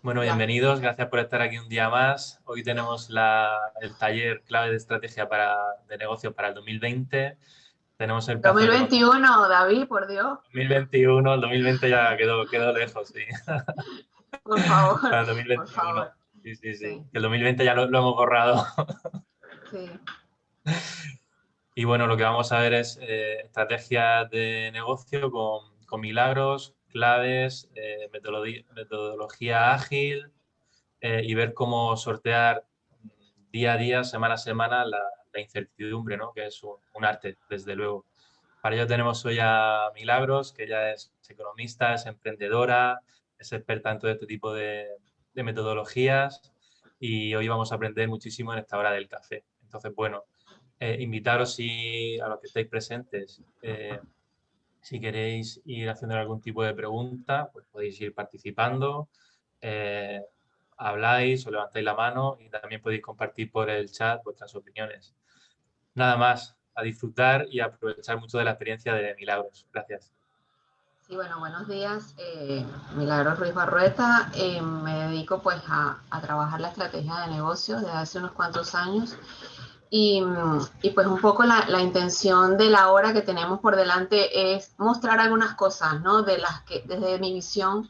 Bueno, Ya. bienvenidos, gracias por estar aquí un día más. Hoy tenemos el taller clave de estrategia de negocios para el 2020. Tenemos el placer de contar 2021, David, por Dios, 2021, el 2020 ya quedó lejos, sí, por favor, para el por favor. 2021. Sí, sí, sí, Sí, que el 2020 ya lo hemos borrado. sí. Y bueno, lo que vamos a ver es estrategias de negocio con milagros, claves, metodología ágil, y ver cómo sortear día a día, semana a semana, la incertidumbre, ¿no? Que es un arte, desde luego. Para ello tenemos hoy a Milagros, que ella es economista, es emprendedora, es experta en todo este tipo de metodologías y hoy vamos a aprender muchísimo en esta hora del café. Entonces, bueno, invitaros a los que estáis presentes, si queréis ir haciendo algún tipo de pregunta, pues podéis ir participando. Eh, Habláis o levantáis la mano y también podéis compartir por el chat vuestras opiniones. Nada más, a disfrutar y a aprovechar mucho de la experiencia de Milagros. Gracias. Sí, bueno, buenos días. Milagros Ruiz Barrueta. Me dedico pues a trabajar la estrategia de negocios desde hace unos cuantos años. Y pues un poco la intención de la hora que tenemos por delante es mostrar algunas cosas, ¿no? De las que, desde mi visión,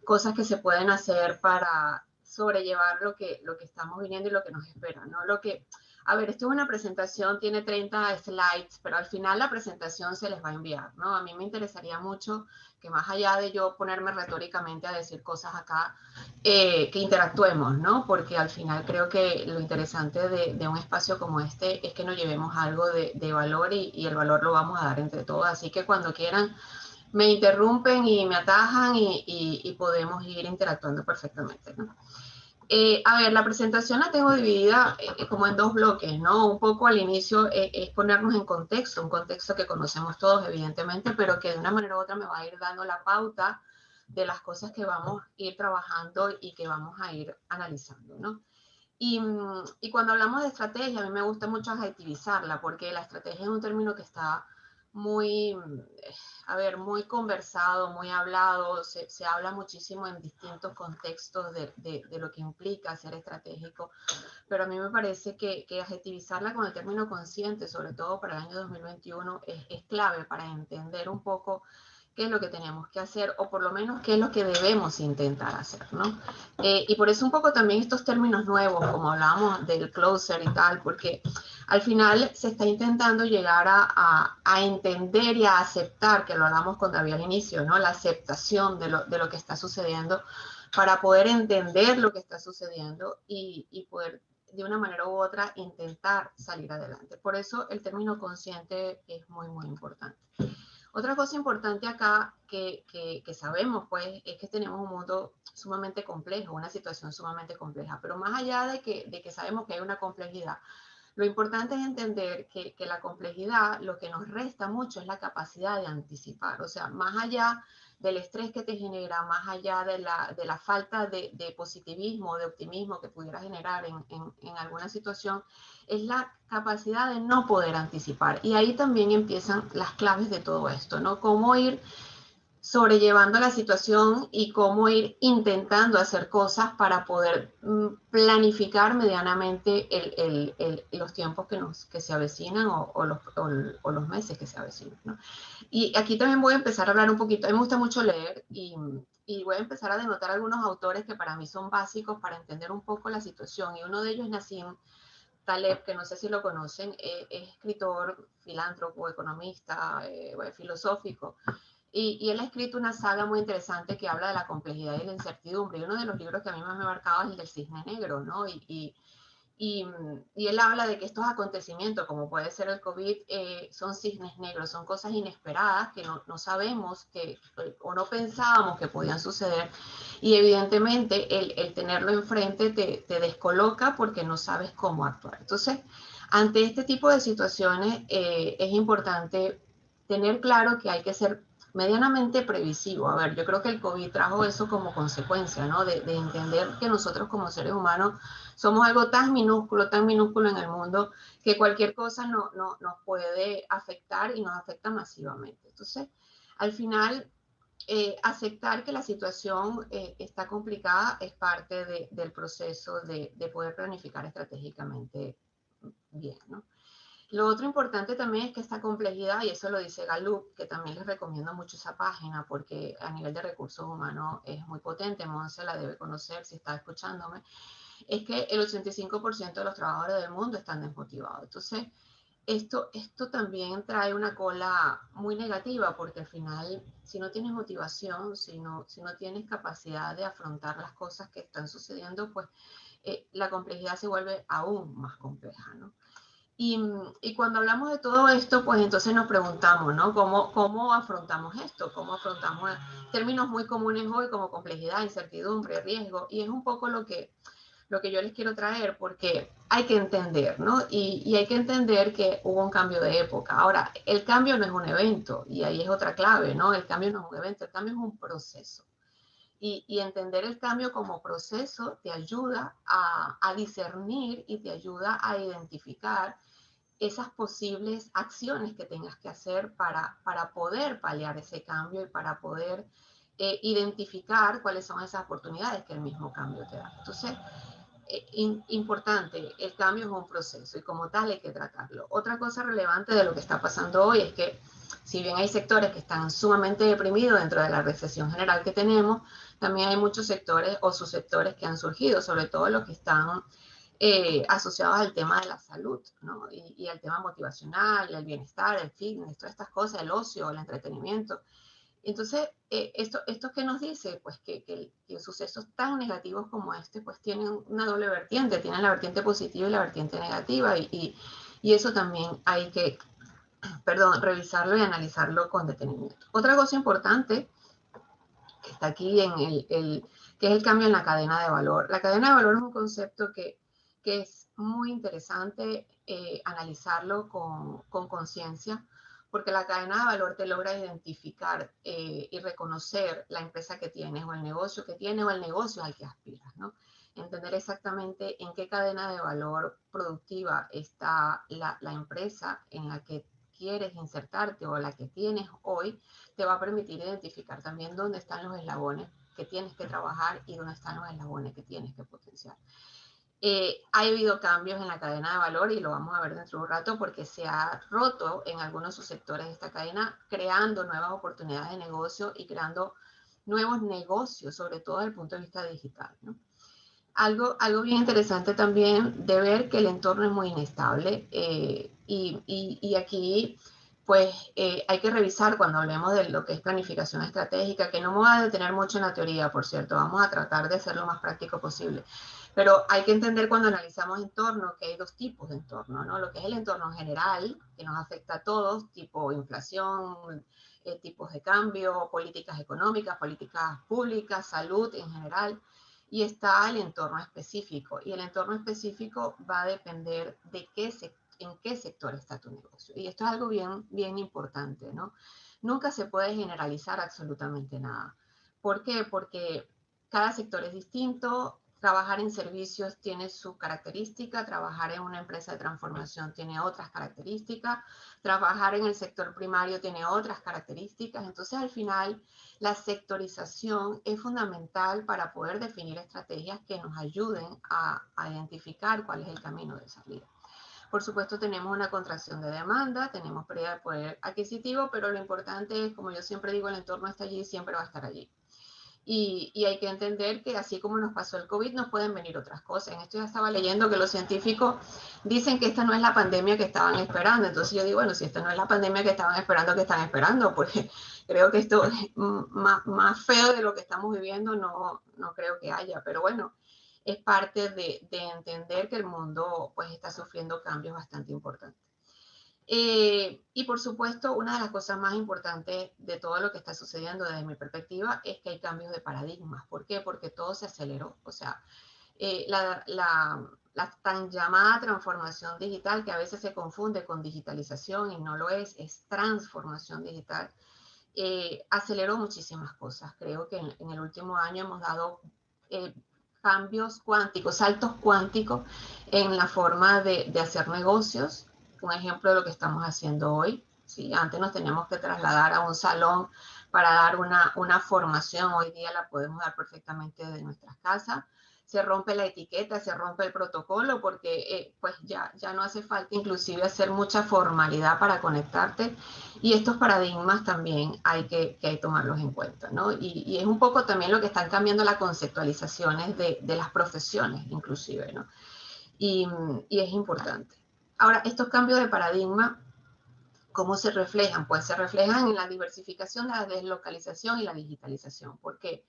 cosas que se pueden hacer para sobrellevar lo que estamos viviendo y lo que nos espera, ¿no? A ver, esto es una presentación, tiene 30 slides, pero al final la presentación se les va a enviar, ¿no? A mí me interesaría mucho que más allá de yo ponerme retóricamente a decir cosas acá, que interactuemos, ¿no? Porque al final creo que lo interesante de un espacio como este es que nos llevemos algo de valor y el valor lo vamos a dar entre todos. Así que cuando quieran, me interrumpen y me atajan y podemos ir interactuando perfectamente, ¿no? A ver, la presentación la tengo dividida como en dos bloques, ¿no? Un poco al inicio es ponernos en contexto, un contexto que conocemos todos, evidentemente, pero que de una manera u otra me va a ir dando la pauta de las cosas que vamos a ir trabajando y que vamos a ir analizando, ¿no? Y cuando hablamos de estrategia, a mí me gusta mucho adjetivizarla, porque la estrategia es un término que está muy, a ver, muy conversado, muy hablado, se habla muchísimo en distintos contextos de lo que implica ser estratégico, pero a mí me parece que adjetivizarla con el término consciente, sobre todo para el año 2021, es clave para entender un poco qué es lo que tenemos que hacer o por lo menos qué es lo que debemos intentar hacer, ¿no? Y por eso un poco también estos términos nuevos, como hablábamos del closer y tal, porque al final se está intentando llegar a entender y a aceptar, que lo hablamos con David al inicio, ¿no? La aceptación de lo que está sucediendo para poder entender lo que está sucediendo y poder de una manera u otra intentar salir adelante. Por eso el término consciente es muy, muy importante. Otra cosa importante acá que sabemos, pues, es que tenemos un mundo sumamente complejo, una situación sumamente compleja, pero más allá de que sabemos que hay una complejidad, lo importante es entender que la complejidad lo que nos resta mucho es la capacidad de anticipar, o sea, más allá del estrés que te genera, más allá de la falta de positivismo, de optimismo que pudiera generar en alguna situación, es la capacidad de no poder anticipar. Y ahí también empiezan las claves de todo esto, ¿no? Cómo ir sobrellevando la situación y cómo ir intentando hacer cosas para poder planificar medianamente los tiempos que se avecinan o los meses que se avecinan, ¿no? Y aquí también voy a empezar a hablar un poquito, a mí me gusta mucho leer y voy a empezar a denotar algunos autores que para mí son básicos para entender un poco la situación, y uno de ellos es Nassim Taleb, que no sé si lo conocen, es escritor, filántropo, economista, filosófico, y él ha escrito una saga muy interesante que habla de la complejidad y la incertidumbre. Y uno de los libros que a mí más me ha marcado es el del Cisne Negro, ¿no? Y él habla de que estos acontecimientos, como puede ser el COVID, son cisnes negros, son cosas inesperadas que no sabemos o no pensábamos que podían suceder. Y evidentemente el tenerlo enfrente te descoloca porque no sabes cómo actuar. Entonces, ante este tipo de situaciones, es importante tener claro que hay que ser medianamente previsivo. A ver, yo creo que el COVID trajo eso como consecuencia, ¿no? De entender que nosotros como seres humanos somos algo tan minúsculo en el mundo, que cualquier cosa nos puede afectar y nos afecta masivamente. Entonces, al final, aceptar que la situación está complicada es parte del proceso de poder planificar estratégicamente bien, ¿no? Lo otro importante también es que esta complejidad, y eso lo dice Gallup, que también les recomiendo mucho esa página porque a nivel de recursos humanos es muy potente, Monse la debe conocer si está escuchándome, es que el 85% de los trabajadores del mundo están desmotivados. Entonces, esto también trae una cola muy negativa porque al final, si no tienes motivación, si no tienes capacidad de afrontar las cosas que están sucediendo, pues la complejidad se vuelve aún más compleja, ¿no? Y cuando hablamos de todo esto, pues entonces nos preguntamos, ¿no? ¿Cómo afrontamos esto? ¿Cómo afrontamos términos muy comunes hoy como complejidad, incertidumbre, riesgo? Y es un poco lo que yo les quiero traer, porque hay que entender, ¿no? Y hay que entender que hubo un cambio de época. Ahora, el cambio no es un evento, y ahí es otra clave, ¿no? El cambio no es un evento, el cambio es un proceso. Y entender el cambio como proceso te ayuda a discernir y te ayuda a identificar esas posibles acciones que tengas que hacer para poder paliar ese cambio y para poder identificar cuáles son esas oportunidades que el mismo cambio te da. Entonces, importante, el cambio es un proceso y como tal hay que tratarlo. Otra cosa relevante de lo que está pasando hoy es que si bien hay sectores que están sumamente deprimidos dentro de la recesión general que tenemos, también hay muchos sectores o subsectores que han surgido, sobre todo los que están asociados al tema de la salud, ¿no? Y al tema motivacional, el bienestar, el fitness, todas estas cosas, el ocio, el entretenimiento. Entonces, ¿esto qué nos dice? Pues que sucesos tan negativos como este, pues tienen una doble vertiente, tienen la vertiente positiva y la vertiente negativa, y eso también hay que, revisarlo y analizarlo con detenimiento. Otra cosa importante que está aquí que es el cambio en la cadena de valor. La cadena de valor es un concepto que es muy interesante analizarlo con conciencia, porque la cadena de valor te logra identificar y reconocer la empresa que tienes o el negocio que tienes o el negocio al que aspiras, ¿no? Entender exactamente en qué cadena de valor productiva está la empresa en la que quieres insertarte o la que tienes hoy, te va a permitir identificar también dónde están los eslabones que tienes que trabajar y dónde están los eslabones que tienes que potenciar. Ha habido cambios en la cadena de valor y lo vamos a ver dentro de un rato porque se ha roto en algunos subsectores de esta cadena, creando nuevas oportunidades de negocio y creando nuevos negocios, sobre todo desde el punto de vista digital, ¿no? Algo bien interesante también de ver que el entorno es muy inestable y aquí pues hay que revisar cuando hablemos de lo que es planificación estratégica, que no me voy a detener mucho en la teoría, por cierto, vamos a tratar de hacer lo más práctico posible. Pero hay que entender cuando analizamos entorno que hay dos tipos de entorno, ¿no? Lo que es el entorno general, que nos afecta a todos, tipo inflación, tipos de cambio, políticas económicas, políticas públicas, salud en general, y está el entorno específico. Y el entorno específico va a depender de en qué sector está tu negocio. Y esto es algo bien importante, ¿no? Nunca se puede generalizar absolutamente nada. ¿Por qué? Porque cada sector es distinto. Trabajar en servicios tiene su característica, trabajar en una empresa de transformación tiene otras características, trabajar en el sector primario tiene otras características. Entonces, al final, la sectorización es fundamental para poder definir estrategias que nos ayuden a identificar cuál es el camino de salida. Por supuesto, tenemos una contracción de demanda, tenemos pérdida de poder adquisitivo, pero lo importante es, como yo siempre digo, el entorno está allí y siempre va a estar allí. Y hay que entender que así como nos pasó el COVID, nos pueden venir otras cosas. En esto ya estaba leyendo que los científicos dicen que esta no es la pandemia que estaban esperando. Entonces yo digo, bueno, si esta no es la pandemia que estaban esperando, ¿qué están esperando? Porque creo que esto es más feo de lo que estamos viviendo, no creo que haya. Pero bueno, es parte de entender que el mundo pues está sufriendo cambios bastante importantes. Y por supuesto, una de las cosas más importantes de todo lo que está sucediendo desde mi perspectiva es que hay cambios de paradigmas. ¿Por qué? Porque todo se aceleró. O sea, la tan llamada transformación digital, que a veces se confunde con digitalización y no lo es transformación digital, aceleró muchísimas cosas. Creo que en el último año hemos dado cambios cuánticos, saltos cuánticos en la forma de hacer negocios. Un ejemplo de lo que estamos haciendo hoy. ¿Sí? Antes nos teníamos que trasladar a un salón para dar una formación. Hoy día la podemos dar perfectamente desde nuestras casas. Se rompe la etiqueta, se rompe el protocolo, porque pues ya no hace falta inclusive hacer mucha formalidad para conectarte, y estos paradigmas también hay que tomarlos en cuenta, ¿no? Y es un poco también lo que están cambiando las conceptualizaciones de las profesiones, inclusive, ¿no? Y es importante. Ahora, estos cambios de paradigma, ¿cómo se reflejan? Pues se reflejan en la diversificación, la deslocalización y la digitalización. ¿Por qué?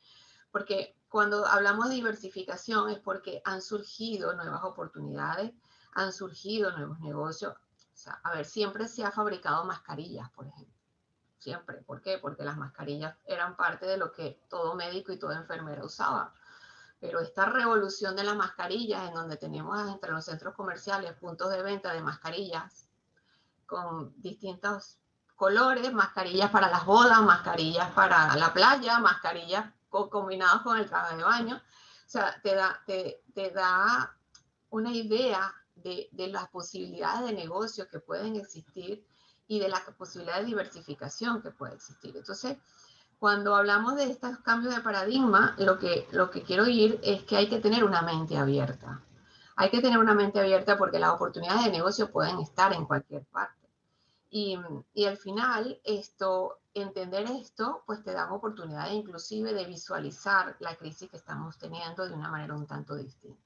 Porque cuando hablamos de diversificación es porque han surgido nuevas oportunidades, han surgido nuevos negocios. O sea, a ver, siempre se ha fabricado mascarillas, por ejemplo. Siempre. ¿Por qué? Porque las mascarillas eran parte de lo que todo médico y toda enfermera usaba. Pero esta revolución de las mascarillas, en donde tenemos entre los centros comerciales puntos de venta de mascarillas con distintos colores, mascarillas para las bodas, mascarillas para la playa, mascarillas combinadas con el traje de baño. O sea, te da una idea de las posibilidades de negocio que pueden existir y de la posibilidad de diversificación que puede existir. Entonces, cuando hablamos de estos cambios de paradigma, lo que quiero ir es que hay que tener una mente abierta. Hay que tener una mente abierta porque las oportunidades de negocio pueden estar en cualquier parte. Y al final, entender esto, pues te dan oportunidades inclusive de visualizar la crisis que estamos teniendo de una manera un tanto distinta.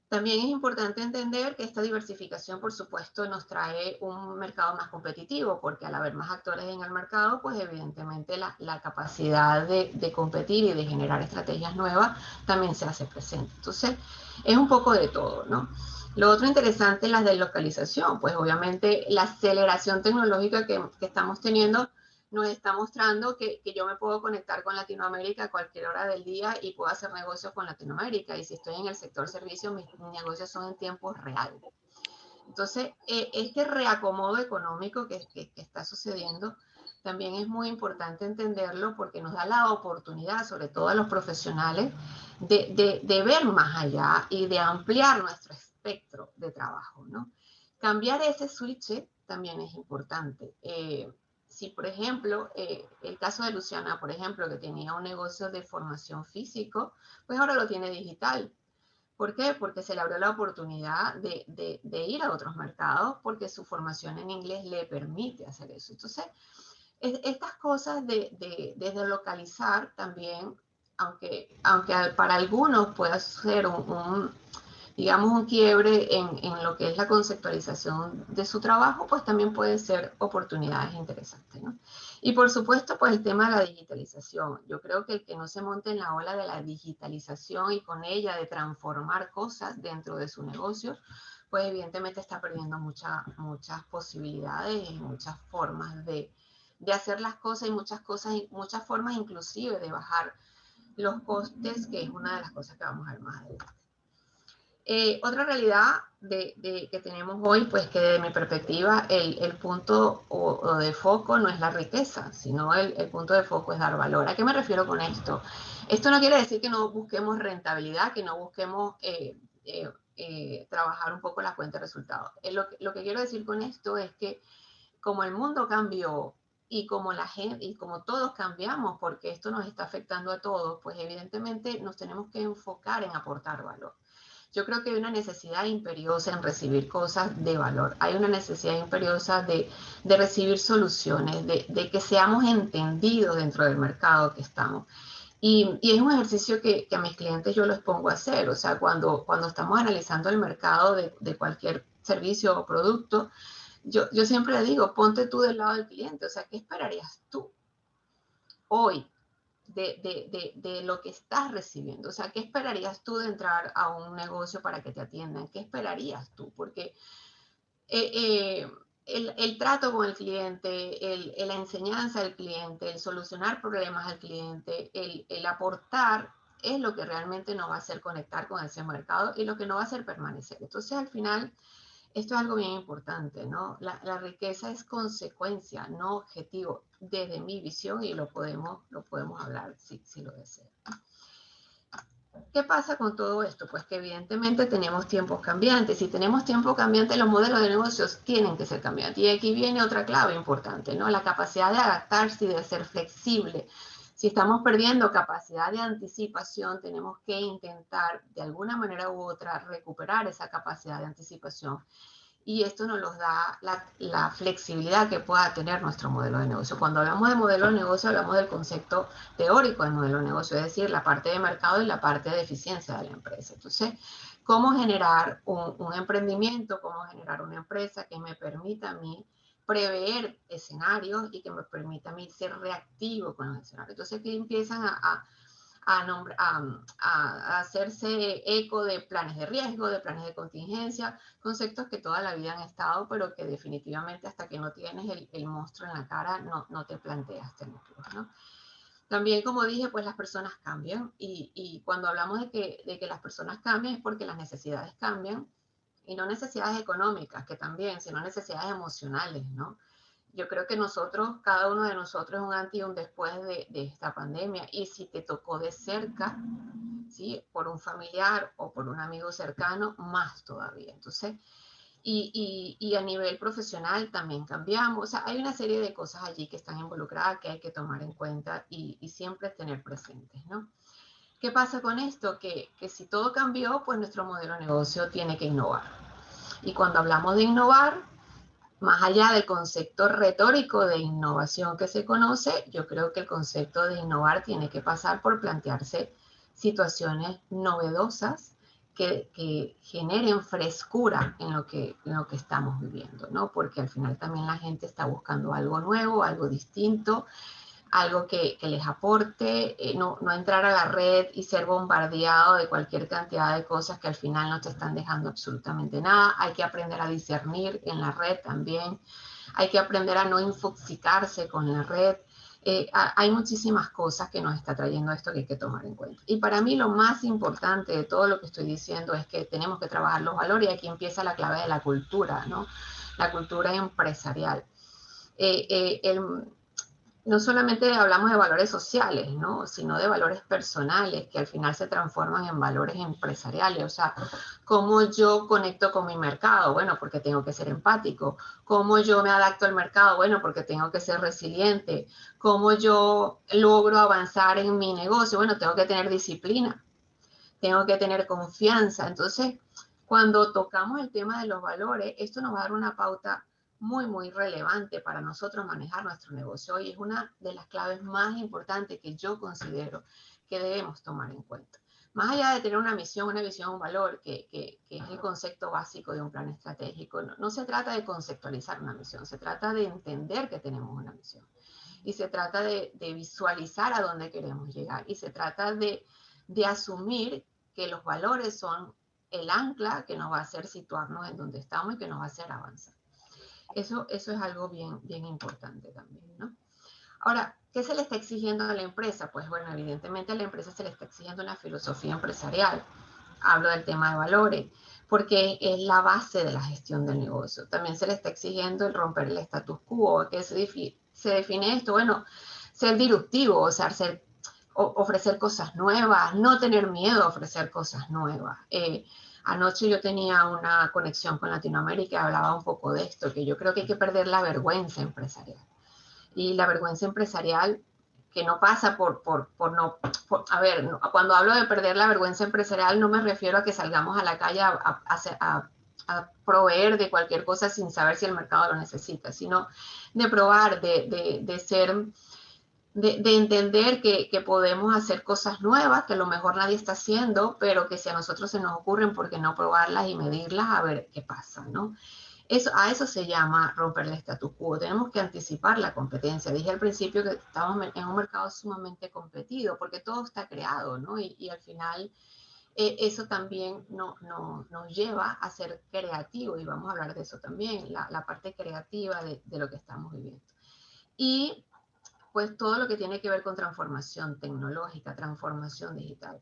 También es importante entender que esta diversificación, por supuesto, nos trae un mercado más competitivo, porque al haber más actores en el mercado, pues evidentemente la capacidad de competir y de generar estrategias nuevas también se hace presente. Entonces, es un poco de todo, ¿no? Lo otro interesante es la deslocalización, pues obviamente la aceleración tecnológica que estamos teniendo nos está mostrando que yo me puedo conectar con Latinoamérica a cualquier hora del día y puedo hacer negocios con Latinoamérica. Y si estoy en el sector servicios, mis negocios son en tiempo real. Entonces, este reacomodo económico que está sucediendo también es muy importante entenderlo, porque nos da la oportunidad, sobre todo a los profesionales, de ver más allá y de ampliar nuestro espectro de trabajo, ¿no? Cambiar ese switch también es importante. Si, por ejemplo, el caso de Luciana, por ejemplo, que tenía un negocio de formación físico, pues ahora lo tiene digital. ¿Por qué? Porque se le abrió la oportunidad de ir a otros mercados, porque su formación en inglés le permite hacer eso. Entonces, estas cosas de deslocalizar también, aunque para algunos pueda ser digamos, un quiebre en lo que es la conceptualización de su trabajo, pues también pueden ser oportunidades interesantes, ¿no? Y por supuesto, pues el tema de la digitalización. Yo creo que el que no se monte en la ola de la digitalización y con ella de transformar cosas dentro de su negocio, pues evidentemente está perdiendo muchas posibilidades y muchas formas de hacer las cosas, y muchas formas inclusive de bajar los costes, que es una de las cosas que vamos a ver más adelante. Otra realidad que tenemos hoy, pues que de mi perspectiva el punto de foco no es la riqueza, sino el punto de foco es dar valor. ¿A qué me refiero con esto? Esto no quiere decir que no busquemos rentabilidad, que no busquemos trabajar un poco la cuenta de resultados. Lo que quiero decir con esto es que como el mundo cambió y como la gente y como todos cambiamos, porque esto nos está afectando a todos, pues evidentemente nos tenemos que enfocar en aportar valor. Yo creo que hay una necesidad imperiosa en recibir cosas de valor. Hay una necesidad imperiosa de recibir soluciones, de que seamos entendidos dentro del mercado que estamos. Y es un ejercicio que a mis clientes yo los pongo a hacer. O sea, cuando estamos analizando el mercado de cualquier servicio o producto, yo siempre le digo, ponte tú del lado del cliente. O sea, ¿qué esperarías tú hoy de lo que estás recibiendo? O sea, ¿qué esperarías tú de entrar a un negocio para que te atiendan? ¿Qué esperarías tú? Porque el trato con el cliente, la enseñanza al cliente, el solucionar problemas al cliente, el aportar, es lo que realmente nos va a hacer conectar con ese mercado y lo que nos va a hacer permanecer. Entonces, al final, esto es algo bien importante, ¿no? La riqueza es consecuencia, no objetivo, desde mi visión, y lo podemos hablar si lo desean. ¿Qué pasa con todo esto? Pues que evidentemente tenemos tiempos cambiantes. Si tenemos tiempos cambiantes, los modelos de negocios tienen que ser cambiantes. Y aquí viene otra clave importante, ¿no? La capacidad de adaptarse y de ser flexible. Si estamos perdiendo capacidad de anticipación, tenemos que intentar de alguna manera u otra recuperar esa capacidad de anticipación. Y esto nos los da la flexibilidad que pueda tener nuestro modelo de negocio. Cuando hablamos de modelo de negocio, hablamos del concepto teórico del modelo de negocio, es decir, la parte de mercado y la parte de eficiencia de la empresa. Entonces, ¿cómo generar un emprendimiento? ¿Cómo generar una empresa que me permita a mí prever escenarios y que me permita a mí ser reactivo con los escenarios? Entonces, aquí empiezan a hacerse eco de planes de riesgo, de planes de contingencia, conceptos que toda la vida han estado, pero que definitivamente hasta que no tienes el monstruo en la cara no te planteas tenerlos, ¿no? También, como dije, pues las personas cambian y cuando hablamos de que las personas cambian es porque las necesidades cambian y no necesidades económicas, que también, sino necesidades emocionales, ¿no? Yo creo que nosotros, cada uno de nosotros es un antes y un después de esta pandemia. Y si te tocó de cerca, ¿sí? Por un familiar o por un amigo cercano, más todavía. Entonces, y a nivel profesional también cambiamos. O sea, hay una serie de cosas allí que están involucradas que hay que tomar en cuenta y siempre tener presentes, ¿no? ¿Qué pasa con esto? Que si todo cambió, pues nuestro modelo de negocio tiene que innovar. Y cuando hablamos de innovar, más allá del concepto retórico de innovación que se conoce, yo creo que el concepto de innovar tiene que pasar por plantearse situaciones novedosas que generen frescura en lo que estamos viviendo, ¿no? Porque al final también la gente está buscando algo nuevo, algo distinto, algo que les aporte, no entrar a la red y ser bombardeado de cualquier cantidad de cosas que al final no te están dejando absolutamente nada. Hay que aprender a discernir en la red también. Hay que aprender a no infoxicarse con la red. Hay muchísimas cosas que nos está trayendo esto que hay que tomar en cuenta. Y para mí lo más importante de todo lo que estoy diciendo es que tenemos que trabajar los valores y aquí empieza la clave de la cultura, ¿no? La cultura empresarial. No solamente hablamos de valores sociales, ¿no? Sino de valores personales que al final se transforman en valores empresariales. O sea, cómo yo conecto con mi mercado, bueno, porque tengo que ser empático. Cómo yo me adapto al mercado, bueno, porque tengo que ser resiliente. Cómo yo logro avanzar en mi negocio, bueno, tengo que tener disciplina, tengo que tener confianza. Entonces, cuando tocamos el tema de los valores, esto nos va a dar una pauta muy relevante para nosotros manejar nuestro negocio y es una de las claves más importantes que yo considero que debemos tomar en cuenta. Más allá de tener una misión, una visión, un valor, que es el concepto básico de un plan estratégico, no se trata de conceptualizar una misión, se trata de entender que tenemos una misión y se trata de visualizar a dónde queremos llegar y se trata de asumir que los valores son el ancla que nos va a hacer situarnos en donde estamos y que nos va a hacer avanzar. Eso es algo bien importante también, ¿no? Ahora, ¿qué se le está exigiendo a la empresa? Pues bueno, evidentemente a la empresa se le está exigiendo una filosofía empresarial. Hablo del tema de valores, porque es la base de la gestión del negocio. También se le está exigiendo el romper el status quo. ¿Qué se define esto? Bueno, ser disruptivo, o sea, ofrecer cosas nuevas, no tener miedo a ofrecer cosas nuevas. Anoche yo tenía una conexión con Latinoamérica y hablaba un poco de esto, que yo creo que hay que perder la vergüenza empresarial. Y la vergüenza empresarial que no pasa a ver, cuando hablo de perder la vergüenza empresarial no me refiero a que salgamos a la calle a proveer de cualquier cosa sin saber si el mercado lo necesita, sino de probar, de ser de entender que podemos hacer cosas nuevas, que a lo mejor nadie está haciendo, pero que si a nosotros se nos ocurren, ¿por qué no probarlas y medirlas a ver qué pasa, ¿no? A eso se llama romper el status quo. Tenemos que anticipar la competencia. Dije al principio que estamos en un mercado sumamente competido, porque todo está creado, ¿no? Y al final eso también nos lleva a ser creativo, y vamos a hablar de eso también, la parte creativa de lo que estamos viviendo. Y pues todo lo que tiene que ver con transformación tecnológica, transformación digital.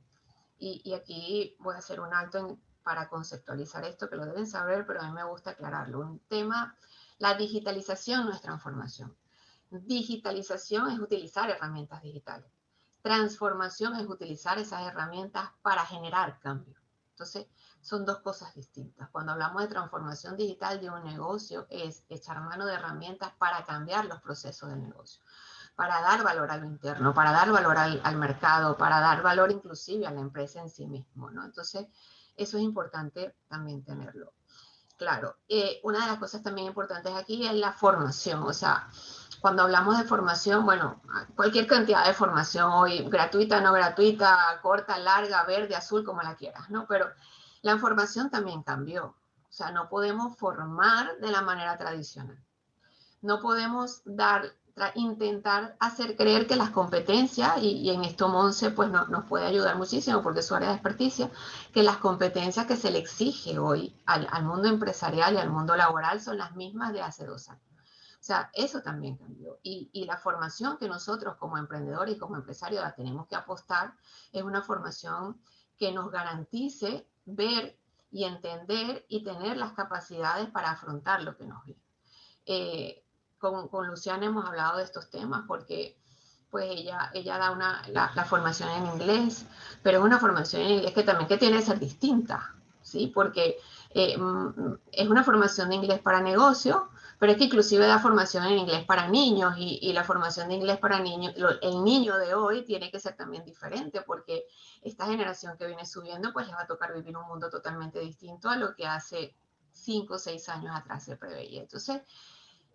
Y aquí voy a hacer un alto para conceptualizar esto, que lo deben saber, pero a mí me gusta aclararlo. Un tema, la digitalización no es transformación. Digitalización es utilizar herramientas digitales. Transformación es utilizar esas herramientas para generar cambio. Entonces, son dos cosas distintas. Cuando hablamos de transformación digital de un negocio, es echar mano de herramientas para cambiar los procesos del negocio, para dar valor a lo interno, para dar valor al mercado, para dar valor inclusive a la empresa en sí mismo, ¿no? Entonces, eso es importante también tenerlo claro. Una de las cosas también importantes aquí es la formación, o sea, cuando hablamos de formación, bueno, cualquier cantidad de formación hoy, gratuita, no gratuita, corta, larga, verde, azul, como la quieras, ¿no? Pero la formación también cambió. O sea, no podemos formar de la manera tradicional. No podemos intentar hacer creer que las competencias, y en esto Monse pues nos puede ayudar muchísimo porque es su área de experticia, que las competencias que se le exige hoy al mundo empresarial y al mundo laboral son las mismas de hace 2 años. O sea, eso también cambió. Y la formación que nosotros como emprendedores y como empresarios la tenemos que apostar es una formación que nos garantice ver y entender y tener las capacidades para afrontar lo que nos viene. Con Luciana hemos hablado de estos temas porque pues ella da la formación en inglés, pero es una formación en inglés que también que tiene que ser distinta, ¿sí? Porque es una formación de inglés para negocio, pero es que inclusive da formación en inglés para niños y la formación de inglés para niños, el niño de hoy tiene que ser también diferente porque esta generación que viene subiendo pues les va a tocar vivir un mundo totalmente distinto a lo que hace 5 o 6 años atrás se preveía. Entonces,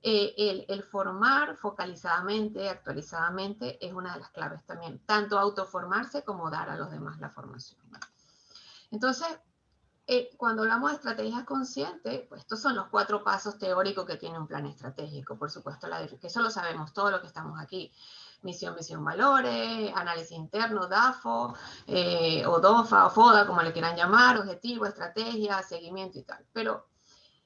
el formar focalizadamente, actualizadamente, es una de las claves también, tanto autoformarse como dar a los demás la formación. Entonces, cuando hablamos de estrategias conscientes, pues estos son los 4 pasos teóricos que tiene un plan estratégico. Por supuesto, que eso lo sabemos todos los que estamos aquí. Misión, visión, valores, análisis interno, DAFO, o DOFA, o FODA, como le quieran llamar, objetivo, estrategia, seguimiento y tal. Pero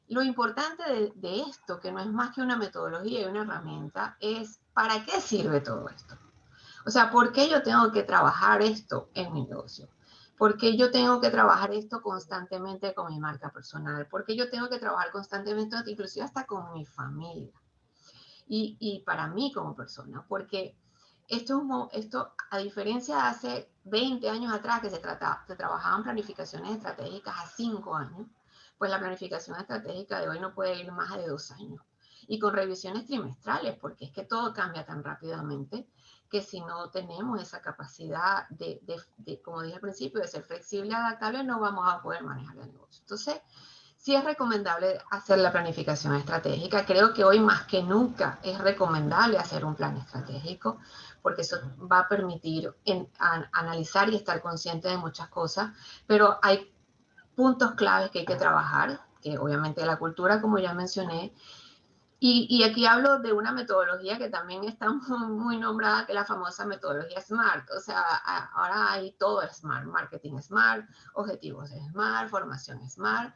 lo importante de esto, que no es más que una metodología y una herramienta, es ¿para qué sirve todo esto? O sea, ¿por qué yo tengo que trabajar esto en mi negocio? ¿Por qué yo tengo que trabajar esto constantemente con mi marca personal? ¿Por qué yo tengo que trabajar constantemente, inclusive hasta con mi familia? Y para mí como persona, porque esto, a diferencia de hace 20 años atrás que se trabajaban planificaciones estratégicas a 5 años, pues la planificación estratégica de hoy no puede ir más de 2 años. Y con revisiones trimestrales, porque es que todo cambia tan rápidamente que si no tenemos esa capacidad como dije al principio, de ser flexible y adaptable, no vamos a poder manejar el negocio. Entonces, sí es recomendable hacer la planificación estratégica. Creo que hoy más que nunca es recomendable hacer un plan estratégico porque eso va a permitir analizar y estar consciente de muchas cosas, pero hay puntos claves que hay que trabajar, que obviamente la cultura, como ya mencioné, y aquí hablo de una metodología que también está muy nombrada, que es la famosa metodología SMART. O sea, ahora hay todo SMART, marketing SMART, objetivos SMART, formación SMART.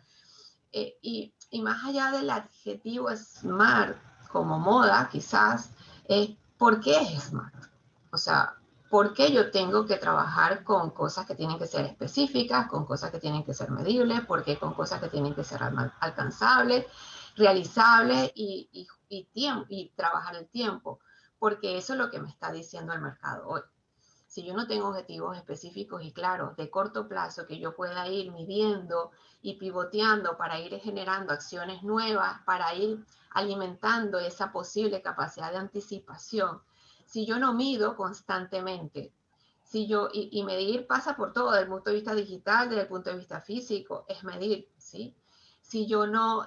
Y más allá del adjetivo SMART como moda, quizás, ¿por qué es SMART? O sea, ¿por qué yo tengo que trabajar con cosas que tienen que ser específicas, con cosas que tienen que ser medibles? ¿Por qué con cosas que tienen que ser alcanzables, realizables y trabajar el tiempo? Porque eso es lo que me está diciendo el mercado hoy. Si yo no tengo objetivos específicos y claros de corto plazo que yo pueda ir midiendo y pivoteando para ir generando acciones nuevas, para ir alimentando esa posible capacidad de anticipación, si yo no mido constantemente, y medir pasa por todo, desde el punto de vista digital, desde el punto de vista físico, es medir, ¿sí? Si yo no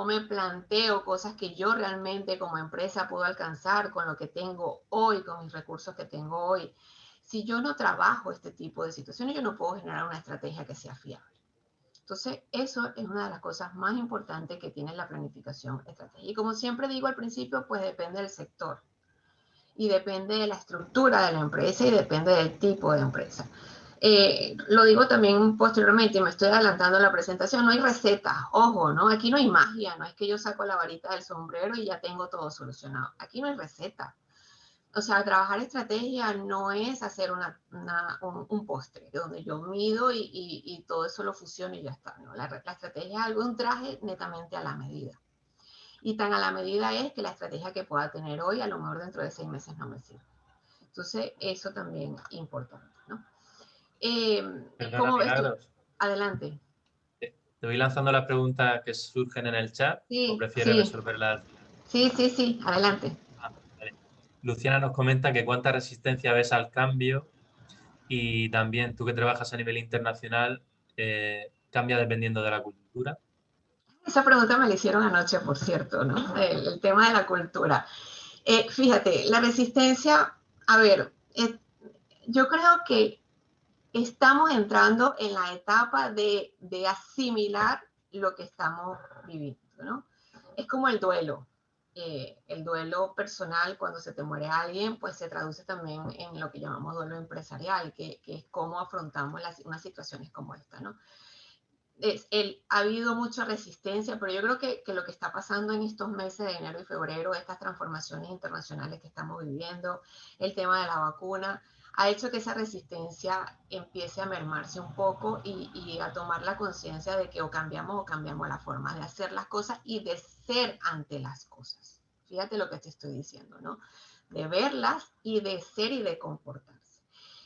me planteo cosas que yo realmente como empresa puedo alcanzar con lo que tengo hoy, con mis recursos que tengo hoy, si yo no trabajo este tipo de situaciones, yo no puedo generar una estrategia que sea fiable. Entonces, eso es una de las cosas más importantes que tiene la planificación estratégica. Y como siempre digo al principio, pues depende del sector y depende de la estructura de la empresa y depende del tipo de empresa. Lo digo también posteriormente, y me estoy adelantando a la presentación, no hay receta, ojo, ¿no? Aquí no hay magia, no es que yo saco la varita del sombrero y ya tengo todo solucionado. Aquí no hay receta. O sea, trabajar estrategia no es hacer un postre donde yo mido y todo eso lo fusiono y ya está, ¿no? La estrategia es algo, un traje netamente a la medida. Y tan a la medida es que la estrategia que pueda tener hoy, a lo mejor dentro de 6 meses no me sirve. Entonces, eso también es importante, ¿no? Perdona, ¿Cómo ves tú? Milagros. Adelante. ¿Te voy lanzando las preguntas que surgen en el chat o Sí, prefieres sí, resolverlas al final? sí, adelante. Vale. Luciana nos comenta que cuánta resistencia ves al cambio y también tú que trabajas a nivel internacional, ¿cambia dependiendo de la cultura? Esa pregunta me la hicieron anoche, por cierto, ¿no? El tema de la cultura. Fíjate, la resistencia, a ver, yo creo que estamos entrando en la etapa de asimilar lo que estamos viviendo, ¿no? Es como el duelo. El duelo personal, cuando se te muere alguien, pues se traduce también en lo que llamamos duelo empresarial, que es cómo afrontamos unas situaciones como esta, ¿no? Ha habido mucha resistencia, pero yo creo que lo que está pasando en estos meses de enero y febrero, estas transformaciones internacionales que estamos viviendo, el tema de la vacuna, ha hecho que esa resistencia empiece a mermarse un poco y a tomar la conciencia de que o cambiamos la forma de hacer las cosas y de ser ante las cosas. Fíjate lo que te estoy diciendo, ¿no? De verlas y de ser y de comportarse.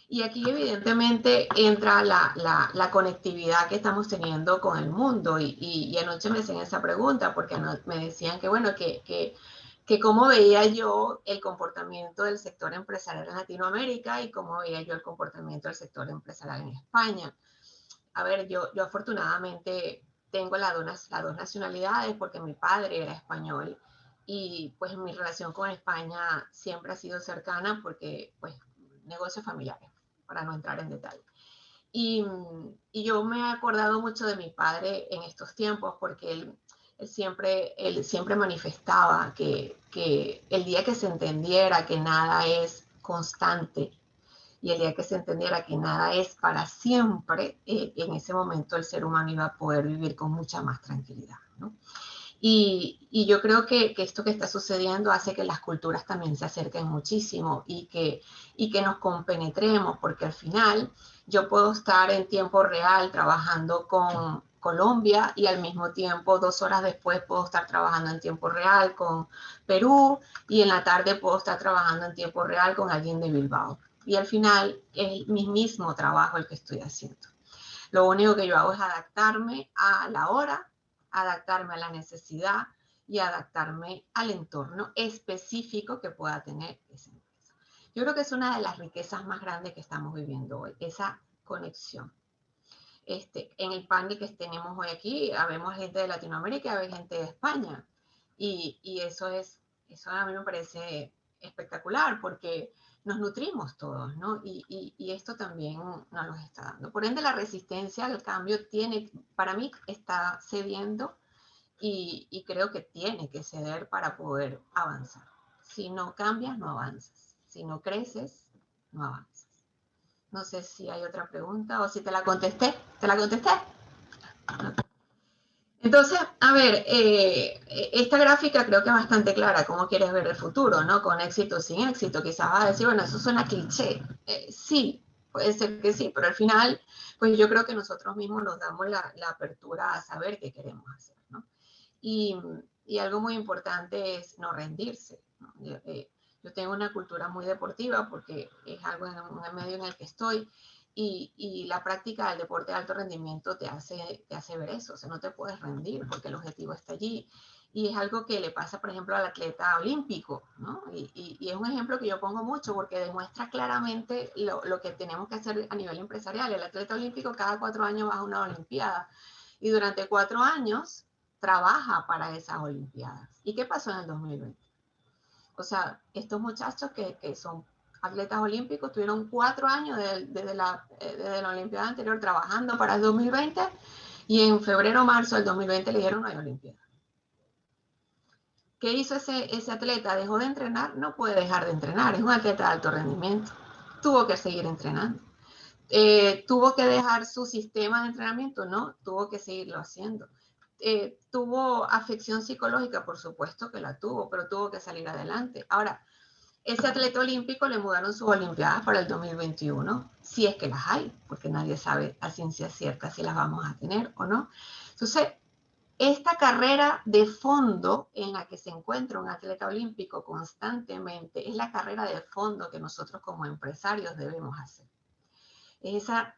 Y aquí evidentemente entra la conectividad que estamos teniendo con el mundo. Y anoche me hacían esa pregunta porque me decían que, bueno, que cómo veía yo el comportamiento del sector empresarial en Latinoamérica y cómo veía yo el comportamiento del sector empresarial en España. A ver, yo afortunadamente tengo las dos nacionalidades porque mi padre era español y pues mi relación con España siempre ha sido cercana porque pues negocios familiares, para no entrar en detalle. Y yo me he acordado mucho de mi padre en estos tiempos porque él siempre manifestaba que el día que se entendiera que nada es constante y el día que se entendiera que nada es para siempre, en ese momento el ser humano iba a poder vivir con mucha más tranquilidad, ¿no? Y yo creo que esto que está sucediendo hace que las culturas también se acerquen muchísimo y que nos compenetremos, porque al final yo puedo estar en tiempo real trabajando con Colombia y al mismo tiempo 2 horas después puedo estar trabajando en tiempo real con Perú y en la tarde puedo estar trabajando en tiempo real con alguien de Bilbao. Y al final es mi mismo trabajo el que estoy haciendo. Lo único que yo hago es adaptarme a la hora, adaptarme a la necesidad y adaptarme al entorno específico que pueda tener esa empresa. Yo creo que es una de las riquezas más grandes que estamos viviendo hoy, esa conexión. En el panel que tenemos hoy aquí, habemos gente de Latinoamérica y hay gente de España. Y eso a mí me parece espectacular porque nos nutrimos todos, ¿no? Y esto también nos lo está dando. Por ende, la resistencia al cambio para mí, está cediendo y creo que tiene que ceder para poder avanzar. Si no cambias, no avanzas. Si no creces, no avanzas. No sé si hay otra pregunta o si te la contesté. ¿Te la contesté? Entonces, a ver, esta gráfica creo que es bastante clara, cómo quieres ver el futuro, ¿no? Con éxito o sin éxito. Quizás vas a decir, bueno, eso suena cliché. Sí, puede ser que sí, pero al final, pues yo creo que nosotros mismos nos damos la apertura a saber qué queremos hacer, ¿no? Y, y algo muy importante es no rendirse, ¿no? Yo tengo una cultura muy deportiva porque es algo en un medio en el que estoy y la práctica del deporte de alto rendimiento te hace ver eso, o sea, no te puedes rendir porque el objetivo está allí. Y es algo que le pasa, por ejemplo, al atleta olímpico, ¿no? Y es un ejemplo que yo pongo mucho porque demuestra claramente lo que tenemos que hacer a nivel empresarial. El atleta olímpico cada 4 años va a una olimpiada y durante 4 años trabaja para esas olimpiadas. ¿Y qué pasó en el 2020? O sea, estos muchachos que son atletas olímpicos tuvieron 4 años desde la olimpiada anterior trabajando para el 2020 y en febrero o marzo del 2020 le dijeron no hay olimpiada. ¿Qué hizo ese atleta? ¿Dejó de entrenar? No puede dejar de entrenar, es un atleta de alto rendimiento. Tuvo que seguir entrenando. ¿Tuvo que dejar su sistema de entrenamiento? No, tuvo que seguirlo haciendo. ¿Tuvo afección psicológica? Por supuesto que la tuvo, pero tuvo que salir adelante. Ahora, ese atleta olímpico le mudaron sus olimpiadas para el 2021, si es que las hay, porque nadie sabe a ciencia cierta si las vamos a tener o no. Entonces, esta carrera de fondo en la que se encuentra un atleta olímpico constantemente es la carrera de fondo que nosotros como empresarios debemos hacer. Esa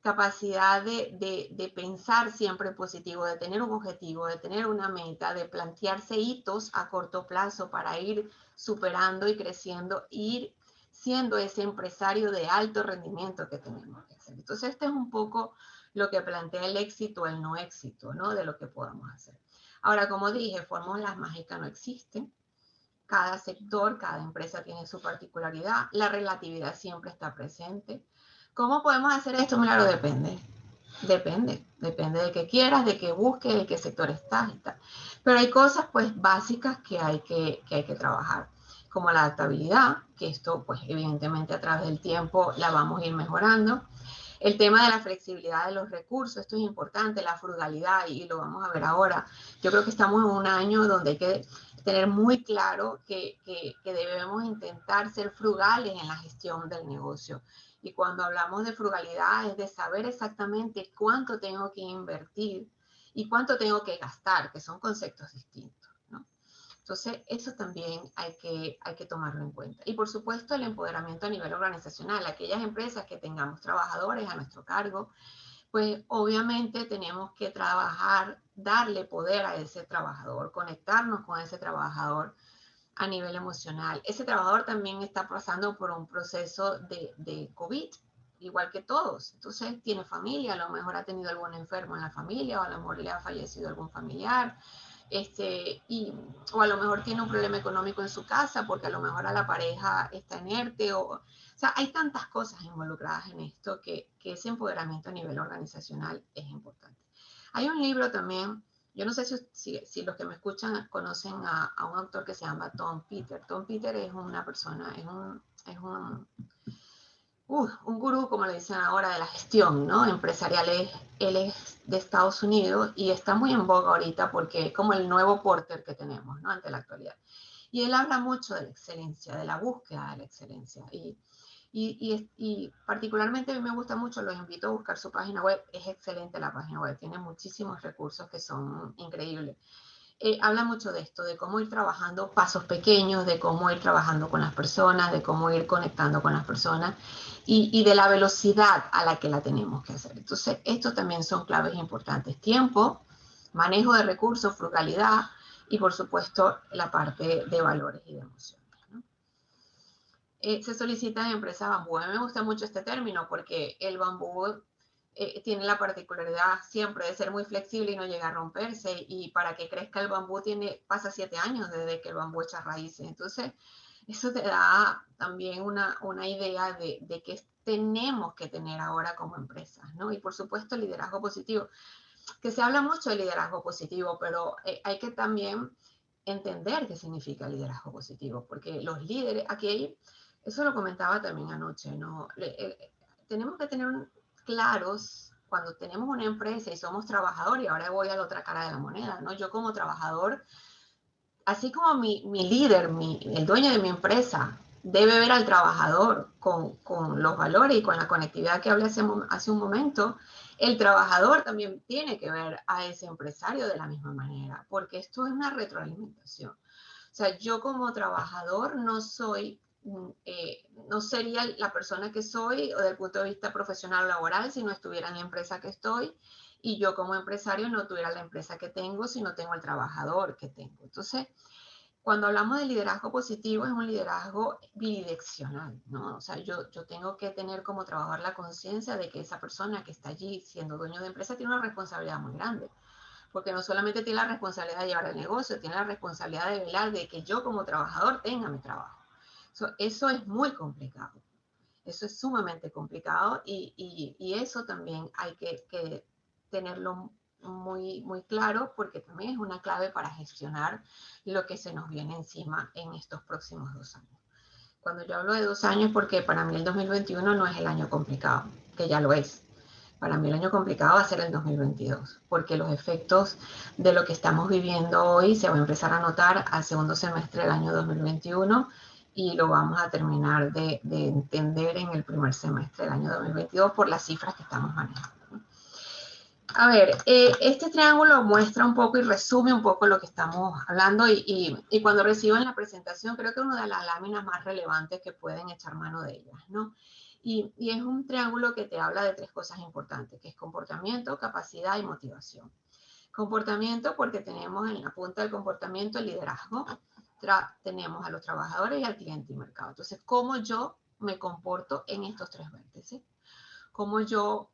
capacidad de pensar siempre en positivo, de tener un objetivo, de tener una meta, de plantearse hitos a corto plazo para ir superando y creciendo, ir siendo ese empresario de alto rendimiento que tenemos que hacer. Entonces, este es un poco lo que plantea el éxito, el no éxito, ¿no? De lo que podamos hacer. Ahora, como dije, fórmulas mágicas no existen. Cada sector, cada empresa tiene su particularidad. La relatividad siempre está presente. ¿Cómo podemos hacer esto? Claro, depende. Depende de qué quieras, de qué busques, de qué sector estás y tal. Pero hay cosas pues básicas que hay que trabajar, como la adaptabilidad, que esto pues evidentemente a través del tiempo la vamos a ir mejorando. El tema de la flexibilidad de los recursos, esto es importante, la frugalidad, y lo vamos a ver ahora. Yo creo que estamos en un año donde hay que tener muy claro que debemos intentar ser frugales en la gestión del negocio. Y cuando hablamos de frugalidad es de saber exactamente cuánto tengo que invertir y cuánto tengo que gastar, que son conceptos distintos, ¿no? Entonces, eso también hay que tomarlo en cuenta. Y por supuesto, el empoderamiento a nivel organizacional. Aquellas empresas que tengamos trabajadores a nuestro cargo, pues obviamente tenemos que trabajar, darle poder a ese trabajador, conectarnos con ese trabajador a nivel emocional. Ese trabajador también está pasando por un proceso de COVID, igual que todos. Entonces tiene familia, a lo mejor ha tenido algún enfermo en la familia, o a lo mejor le ha fallecido algún familiar, o a lo mejor tiene un problema económico en su casa porque a lo mejor a la pareja está inerte, o sea, hay tantas cosas involucradas en esto que ese empoderamiento a nivel organizacional es importante. Hay un libro también, yo no sé si los que me escuchan conocen a un autor que se llama Tom Peter. Tom Peter es una persona, es un gurú, como le dicen ahora, de la gestión, ¿no? Empresarial. Él es de Estados Unidos y está muy en boga ahorita porque es como el nuevo Porter que tenemos, ¿no? Ante la actualidad. Y él habla mucho de la excelencia, de la búsqueda de la excelencia. Y particularmente a mí me gusta mucho, los invito a buscar su página web. Es excelente la página web, tiene muchísimos recursos que son increíbles. Habla mucho de esto, de cómo ir trabajando pasos pequeños, de cómo ir trabajando con las personas, de cómo ir conectando con las personas y de la velocidad a la que la tenemos que hacer. Entonces, estos también son claves importantes. Tiempo, manejo de recursos, frugalidad y, por supuesto, la parte de valores y de emociones, ¿no? Se solicita en empresas bambú. A mí me gusta mucho este término porque el bambú tiene la particularidad siempre de ser muy flexible y no llega a romperse, y para que crezca el bambú pasa 7 años desde que el bambú echa raíces. Entonces, eso te da también una idea de qué tenemos que tener ahora como empresas, ¿no? Y por supuesto, el liderazgo positivo, que se habla mucho de liderazgo positivo, pero hay que también entender qué significa liderazgo positivo, porque los líderes, eso lo comentaba también anoche, ¿no? Tenemos que tener claros cuando tenemos una empresa y somos trabajadores, y ahora voy a la otra cara de la moneda, ¿no? Yo como trabajador, así como mi líder, el dueño de mi empresa, debe ver al trabajador con los valores y con la conectividad que hablé hace un momento, el trabajador también tiene que ver a ese empresario de la misma manera, porque esto es una retroalimentación. O sea, yo como trabajador no sería la persona que soy desde el punto de vista profesional o laboral si no estuviera en la empresa que estoy, y yo como empresario no tuviera la empresa que tengo si no tengo el trabajador que tengo. Entonces, cuando hablamos de liderazgo positivo, es un liderazgo bidireccional, ¿no? O sea, yo tengo que tener como trabajador la conciencia de que esa persona que está allí siendo dueño de empresa tiene una responsabilidad muy grande, porque no solamente tiene la responsabilidad de llevar el negocio, tiene la responsabilidad de velar de que yo como trabajador tenga mi trabajo. Eso es muy complicado, eso es sumamente complicado, y eso también hay que tenerlo muy, muy claro, porque también es una clave para gestionar lo que se nos viene encima en estos próximos 2 años. Cuando yo hablo de 2 años, porque para mí el 2021 no es el año complicado, que ya lo es. Para mí el año complicado va a ser el 2022, porque los efectos de lo que estamos viviendo hoy se va a empezar a notar al segundo semestre del año 2021 y lo vamos a terminar de entender en el primer semestre del año 2022 por las cifras que estamos manejando, ¿no? A ver, este triángulo muestra un poco y resume un poco lo que estamos hablando y cuando reciban la presentación creo que es una de las láminas más relevantes que pueden echar mano de ellas, ¿no? Y es un triángulo que te habla de tres cosas importantes, que es comportamiento, capacidad y motivación. Comportamiento porque tenemos en la punta del comportamiento el liderazgo, tenemos a los trabajadores y al cliente y mercado. Entonces, ¿cómo yo me comporto en estos tres vértices? ¿Cómo yo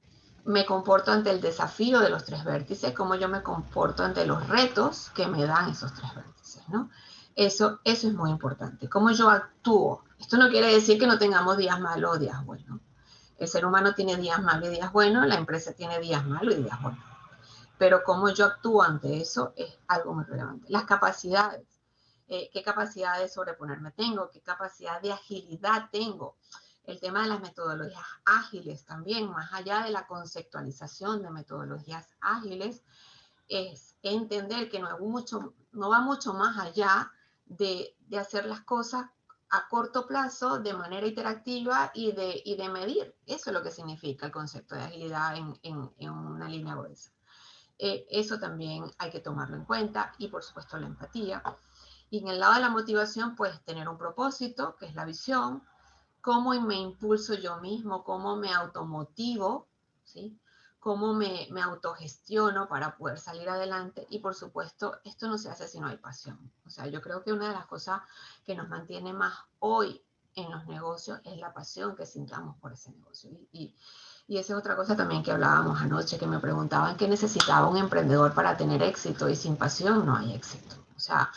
me comporto ante el desafío de los tres vértices? ¿Cómo yo me comporto ante los retos que me dan esos tres vértices, ¿no? Eso es muy importante. ¿Cómo yo actúo? Esto no quiere decir que no tengamos días malos o días buenos. El ser humano tiene días malos y días buenos, la empresa tiene días malos y días buenos. Pero cómo yo actúo ante eso es algo muy relevante. Las capacidades. ¿Qué capacidad de sobreponerme tengo? ¿Qué capacidad de agilidad tengo? El tema de las metodologías ágiles también, más allá de la conceptualización de metodologías ágiles, es entender que no va mucho más allá de hacer las cosas a corto plazo de manera interactiva y de medir. Eso es lo que significa el concepto de agilidad en una línea gruesa. Eso también hay que tomarlo en cuenta y por supuesto la empatía. Y en el lado de la motivación, pues tener un propósito, que es la visión, cómo me impulso yo mismo, cómo me automotivo, ¿sí? Cómo me autogestiono para poder salir adelante. Y por supuesto, esto no se hace si no hay pasión. O sea, yo creo que una de las cosas que nos mantiene más hoy en los negocios es la pasión que sintamos por ese negocio. Y esa es otra cosa también que hablábamos anoche, que me preguntaban qué necesitaba un emprendedor para tener éxito, y sin pasión no hay éxito. O sea,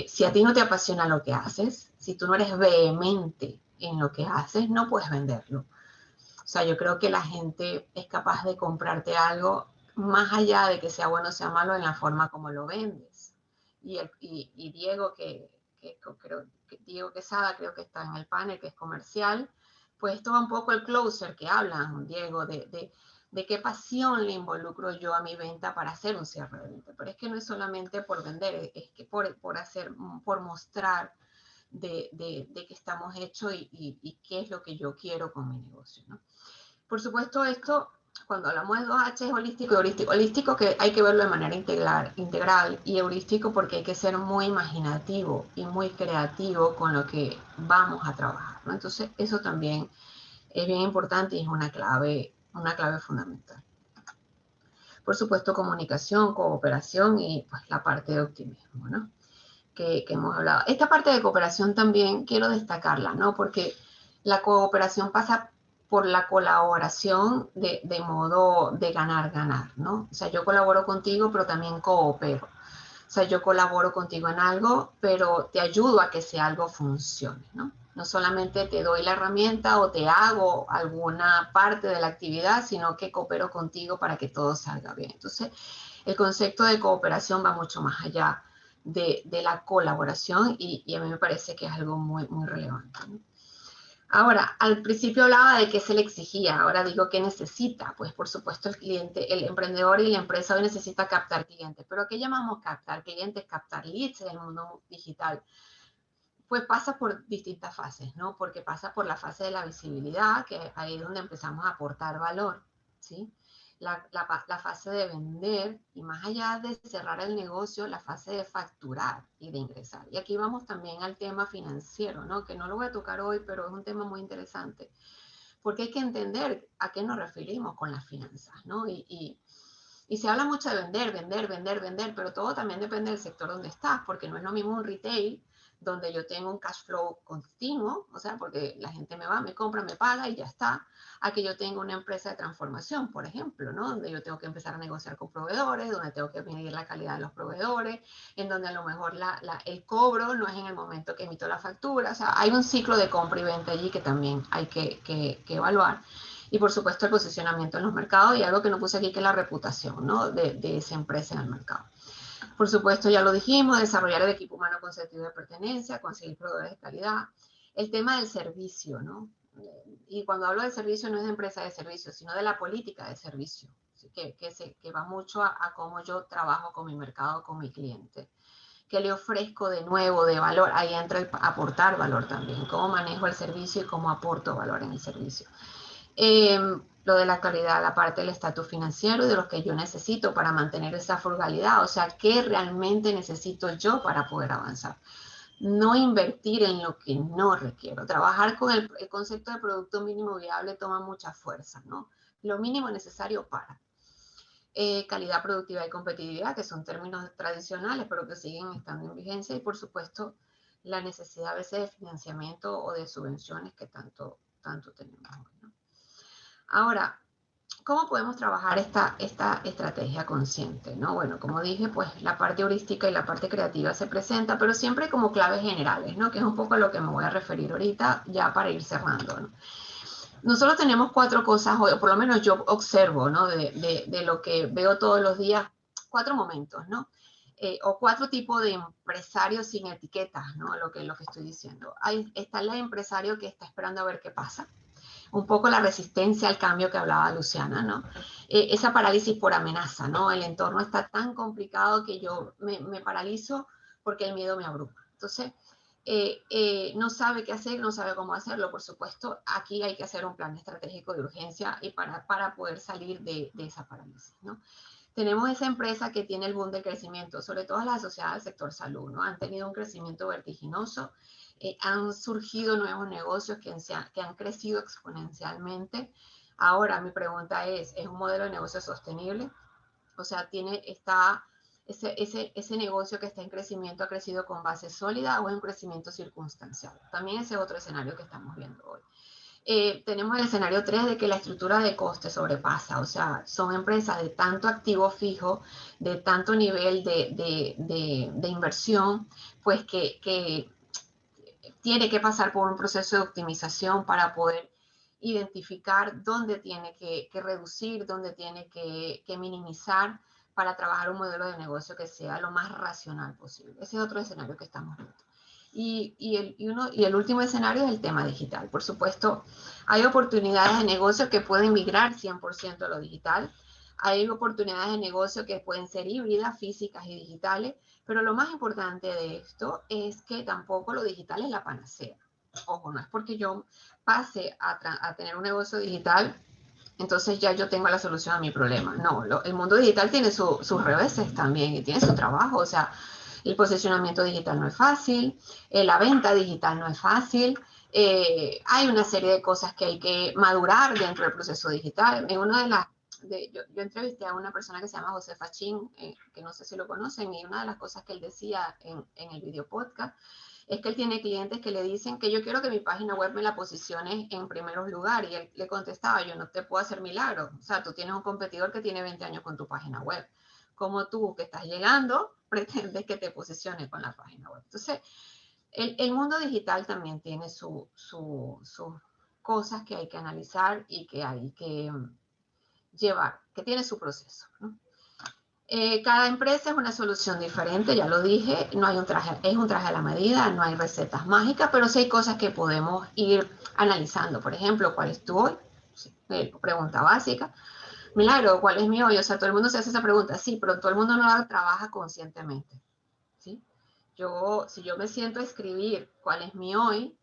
si a ti no te apasiona lo que haces, si tú no eres vehemente en lo que haces, no puedes venderlo. O sea, yo creo que la gente es capaz de comprarte algo más allá de que sea bueno o sea malo en la forma como lo vendes. Y Diego, Diego Quesada creo que está en el panel, que es comercial, pues esto va un poco el closer que hablan, Diego, de qué pasión le involucro yo a mi venta para hacer un cierre de venta. Pero es que no es solamente por vender, es que por mostrar de qué estamos hechos y qué es lo que yo quiero con mi negocio, ¿no? Por supuesto, esto, cuando hablamos de 2H, es holístico y heurístico. Holístico, que hay que verlo de manera integral, y heurístico porque hay que ser muy imaginativo y muy creativo con lo que vamos a trabajar, ¿no? Entonces, eso también es bien importante y es una clave fundamental. Por supuesto, comunicación, cooperación y pues la parte de optimismo, ¿no? Que hemos hablado. Esta parte de cooperación también quiero destacarla, ¿no? Porque la cooperación pasa por la colaboración de modo de ganar, ¿no? O sea, yo colaboro contigo, pero también coopero. O sea, yo colaboro contigo en algo, pero te ayudo a que ese algo funcione, ¿no? No solamente te doy la herramienta o te hago alguna parte de la actividad, sino que coopero contigo para que todo salga bien. Entonces, el concepto de cooperación va mucho más allá de la colaboración y a mí me parece que es algo muy, muy relevante, ¿no? Ahora, al principio hablaba de qué se le exigía, ahora digo qué necesita. Pues por supuesto el cliente, el emprendedor y la empresa hoy necesita captar clientes. ¿Pero qué llamamos captar clientes? Captar leads en el mundo digital. Pues pasa por distintas fases, ¿no? Porque pasa por la fase de la visibilidad, que ahí es donde empezamos a aportar valor, ¿sí? La fase de vender y más allá de cerrar el negocio, la fase de facturar y de ingresar. Y aquí vamos también al tema financiero, ¿no? Que no lo voy a tocar hoy, pero es un tema muy interesante, porque hay que entender a qué nos referimos con las finanzas, ¿no? Y se habla mucho de vender, pero todo también depende del sector donde estás, porque no es lo mismo un retail donde yo tengo un cash flow continuo, o sea, porque la gente me va, me compra, me paga y ya está, a que yo tenga una empresa de transformación, por ejemplo, ¿no? Donde yo tengo que empezar a negociar con proveedores, donde tengo que medir la calidad de los proveedores, en donde a lo mejor el cobro no es en el momento que emito la factura, o sea, hay un ciclo de compra y venta allí que también hay que evaluar. Y por supuesto el posicionamiento en los mercados y algo que no puse aquí que es la reputación, ¿no? de esa empresa en el mercado. Por supuesto, ya lo dijimos, desarrollar el equipo humano con sentido de pertenencia, conseguir proveedores de calidad. El tema del servicio, ¿no? Y cuando hablo de servicio no es de empresa de servicio, sino de la política de servicio, que va mucho a cómo yo trabajo con mi mercado, con mi cliente. ¿Qué le ofrezco de nuevo, de valor? Ahí entra el aportar valor también. Cómo manejo el servicio y cómo aporto valor en el servicio. lo de la claridad, la parte del estatus financiero y de lo que yo necesito para mantener esa frugalidad, o sea, qué realmente necesito yo para poder avanzar. No invertir en lo que no requiero. Trabajar con el concepto de producto mínimo viable toma mucha fuerza, ¿no? Lo mínimo necesario para. Calidad productiva y competitividad, que son términos tradicionales, pero que siguen estando en vigencia, y por supuesto la necesidad a veces de financiamiento o de subvenciones que tanto tenemos hoy, ¿no? Ahora, ¿cómo podemos trabajar esta estrategia consciente, ¿no? Bueno, como dije, pues la parte heurística y la parte creativa se presenta, pero siempre como claves generales, ¿no? Que es un poco a lo que me voy a referir ahorita ya para ir cerrando, ¿no? Nosotros tenemos 4 cosas, o por lo menos yo observo, ¿no? De lo que veo todos los días, 4 momentos, ¿no? O 4 tipos de empresarios sin etiquetas, ¿no? Lo que estoy diciendo. Está el empresario que está esperando a ver qué pasa. Un poco la resistencia al cambio que hablaba Luciana, ¿no? Esa parálisis por amenaza, ¿no? El entorno está tan complicado que yo me paralizo porque el miedo me abruma. Entonces, no sabe qué hacer, no sabe cómo hacerlo, por supuesto. Aquí hay que hacer un plan estratégico de urgencia y para poder salir de esa parálisis, ¿no? Tenemos esa empresa que tiene el boom del crecimiento, sobre todo las asociadas al sector salud, ¿no? Han tenido un crecimiento vertiginoso, han surgido nuevos negocios que han crecido exponencialmente. Ahora, mi pregunta ¿es un modelo de negocio sostenible? O sea, ese negocio que está en crecimiento ha crecido con base sólida o es un crecimiento circunstancial. También ese es otro escenario que estamos viendo hoy. Tenemos el escenario 3 de que la estructura de costes sobrepasa, o sea, son empresas de tanto activo fijo, de tanto nivel de inversión, pues que tiene que pasar por un proceso de optimización para poder identificar dónde tiene que reducir, dónde tiene que minimizar para trabajar un modelo de negocio que sea lo más racional posible. Ese es otro escenario que estamos viendo. Y el último escenario es el tema digital. Por supuesto, hay oportunidades de negocio que pueden migrar 100% a lo digital. Hay oportunidades de negocio que pueden ser híbridas, físicas y digitales, pero lo más importante de esto es que tampoco lo digital es la panacea. Ojo, no es porque yo pase a tener un negocio digital, entonces ya yo tengo la solución a mi problema. No, el mundo digital tiene sus reveses también y tiene su trabajo. O sea, el posicionamiento digital no es fácil, la venta digital no es fácil. Hay una serie de cosas que hay que madurar dentro del proceso digital. En una de las yo entrevisté a una persona que se llama José Fachín, que no sé si lo conocen, y una de las cosas que él decía en el video podcast es que él tiene clientes que le dicen que yo quiero que mi página web me la posicione en primeros lugares, y él le contestaba, yo no te puedo hacer milagros, o sea, tú tienes un competidor que tiene 20 años con tu página web, como tú que estás llegando, pretendes que te posicione con la página web. Entonces, el mundo digital también tiene sus cosas que hay que analizar y que hay que llevar, que tiene su proceso, ¿no? Cada empresa es una solución diferente, ya lo dije, no hay un traje, es un traje a la medida, no hay recetas mágicas, pero sí hay cosas que podemos ir analizando. Por ejemplo, ¿cuál es tu hoy? Sí, pregunta básica. Milagro, ¿cuál es mi hoy? O sea, todo el mundo se hace esa pregunta, sí, pero todo el mundo no la trabaja conscientemente, ¿sí? Si yo me siento a escribir cuál es mi hoy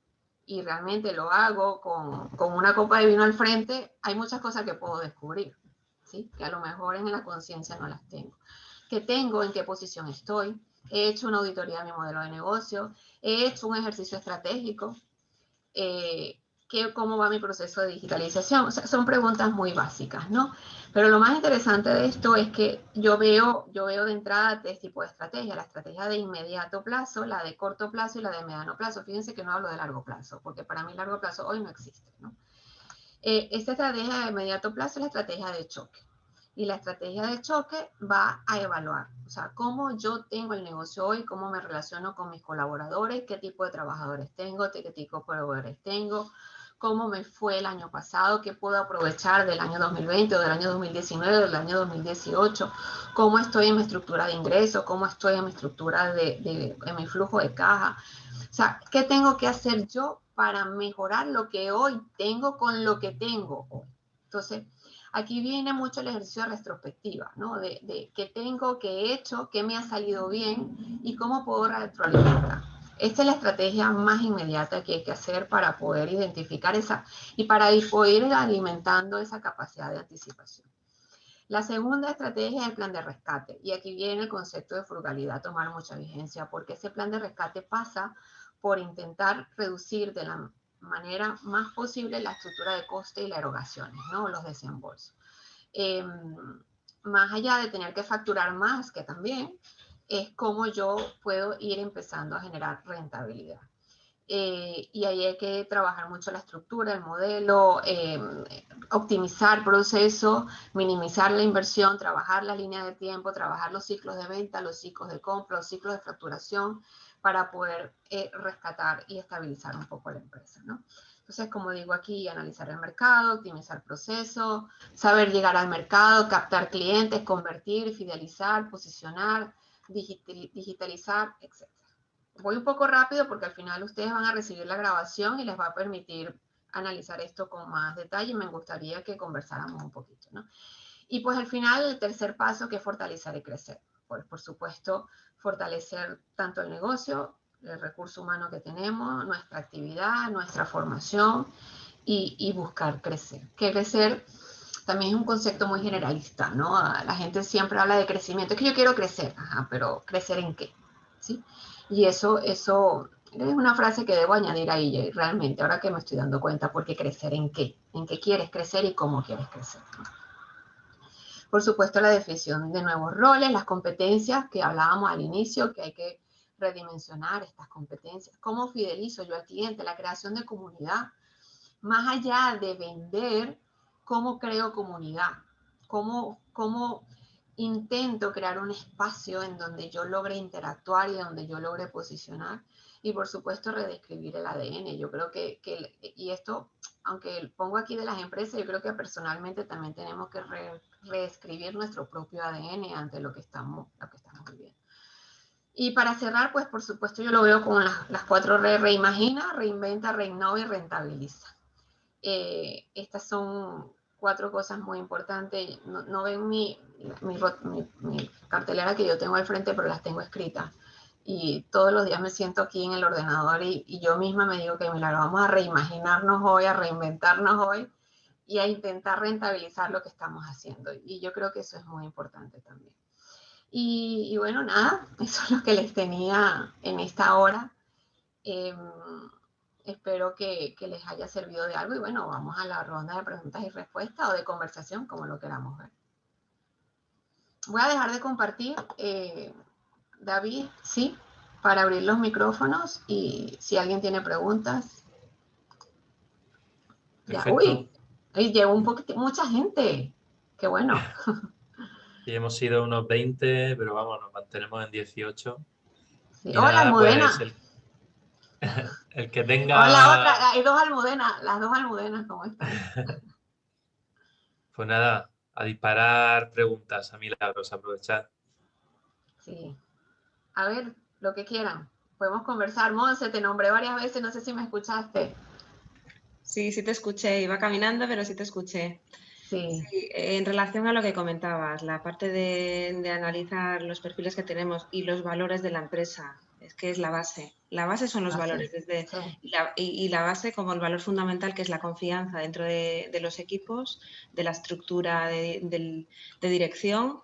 y realmente lo hago con una copa de vino al frente, hay muchas cosas que puedo descubrir, ¿sí? Que a lo mejor en la conciencia no las tengo. ¿Qué tengo? ¿En qué posición estoy? He hecho una auditoría de mi modelo de negocio, he hecho un ejercicio estratégico, cómo va mi proceso de digitalización. O sea, son preguntas muy básicas, ¿no? Pero lo más interesante de esto es que yo veo de entrada tres tipos de estrategias: la estrategia de inmediato plazo, la de corto plazo y la de mediano plazo. Fíjense que no hablo de largo plazo, porque para mí largo plazo hoy no existe, ¿no? Esta estrategia de inmediato plazo es la estrategia de choque. Y la estrategia de choque va a evaluar, o sea, cómo yo tengo el negocio hoy, cómo me relaciono con mis colaboradores, qué tipo de trabajadores tengo, qué tipo de proveedores tengo, cómo me fue el año pasado, qué puedo aprovechar del año 2020 o del año 2019 o del año 2018, cómo estoy en mi estructura de ingresos, cómo estoy en mi estructura en mi flujo de caja. O sea, ¿qué tengo que hacer yo para mejorar lo que hoy tengo con lo que tengo hoy? Entonces, aquí viene mucho el ejercicio de retrospectiva, ¿no? De qué tengo, qué he hecho, qué me ha salido bien y cómo puedo retroalimentar. Esta es la estrategia más inmediata que hay que hacer para poder identificar esa y para poder ir alimentando esa capacidad de anticipación. La segunda estrategia es el plan de rescate. Y aquí viene el concepto de frugalidad a tomar mucha vigencia, porque ese plan de rescate pasa por intentar reducir de la manera más posible la estructura de coste y las erogaciones, ¿no? Los desembolsos. Más allá de tener que facturar más, que también, es cómo yo puedo ir empezando a generar rentabilidad. Y ahí hay que trabajar mucho la estructura, el modelo, optimizar procesos, minimizar la inversión, trabajar la línea de tiempo, trabajar los ciclos de venta, los ciclos de compra, los ciclos de facturación, para poder rescatar y estabilizar un poco la empresa, ¿no? Entonces, como digo aquí, analizar el mercado, optimizar procesos, saber llegar al mercado, captar clientes, convertir, fidelizar, posicionar, digitalizar, etc. Voy un poco rápido porque al final ustedes van a recibir la grabación y les va a permitir analizar esto con más detalle. Me gustaría que conversáramos un poquito, ¿no? Y pues al final el tercer paso, que es fortalecer y crecer. Pues por supuesto, fortalecer tanto el negocio, el recurso humano que tenemos, nuestra actividad, nuestra formación y buscar crecer. Que crecer también es un concepto muy generalista, ¿no? La gente siempre habla de crecimiento. Es que yo quiero crecer, ajá, pero ¿crecer en qué? ¿Sí? Y eso es una frase que debo añadir ahí realmente, ahora que me estoy dando cuenta, porque crecer en qué quieres crecer y cómo quieres crecer. Por supuesto, la definición de nuevos roles, las competencias que hablábamos al inicio, que hay que redimensionar estas competencias. ¿Cómo fidelizo yo al cliente? La creación de comunidad. Más allá de vender, ¿cómo creo comunidad? ¿Cómo intento crear un espacio en donde yo logre interactuar y donde yo logre posicionar? Y por supuesto, redescribir el ADN. Yo creo y esto, aunque pongo aquí de las empresas, yo creo que personalmente también tenemos que reescribir nuestro propio ADN ante lo que estamos viviendo. Y para cerrar, pues por supuesto yo lo veo con las 4 reimagina, reinventa, reinnova y rentabiliza. Estas son 4 cosas muy importantes. No ven mi cartelera que yo tengo al frente, pero las tengo escritas. Y todos los días me siento aquí en el ordenador y yo misma me digo que mira, vamos a reimaginarnos hoy, a reinventarnos hoy y a intentar rentabilizar lo que estamos haciendo. Y yo creo que eso es muy importante también. Y bueno, nada, eso es lo que les tenía en esta hora. Espero que les haya servido de algo y bueno, vamos a la ronda de preguntas y respuestas o de conversación, como lo queramos ver. Voy a dejar de compartir, David, sí, para abrir los micrófonos y si alguien tiene preguntas. Ya, uy, llevo un poquito, mucha gente, qué bueno. Sí, hemos sido unos 20, pero vamos, nos mantenemos en 18. Sí. Y Hola, nada, pues Almudena. el que Hola, tenga, otra, hay 2 Almudenas, las 2 Almudenas, ¿cómo están? pues nada, a disparar preguntas a Milagros, aprovechar. Sí, a ver, lo que quieran. Podemos conversar. Monse, te nombré varias veces, no sé si me escuchaste. Sí, sí te escuché, iba caminando, pero sí te escuché. Sí. Sí, en relación a lo que comentabas, la parte de analizar los perfiles que tenemos y los valores de la empresa, es que es la base. La base son los valores, Sí. y la base como el valor fundamental, que es la confianza dentro de los equipos, de la estructura de dirección,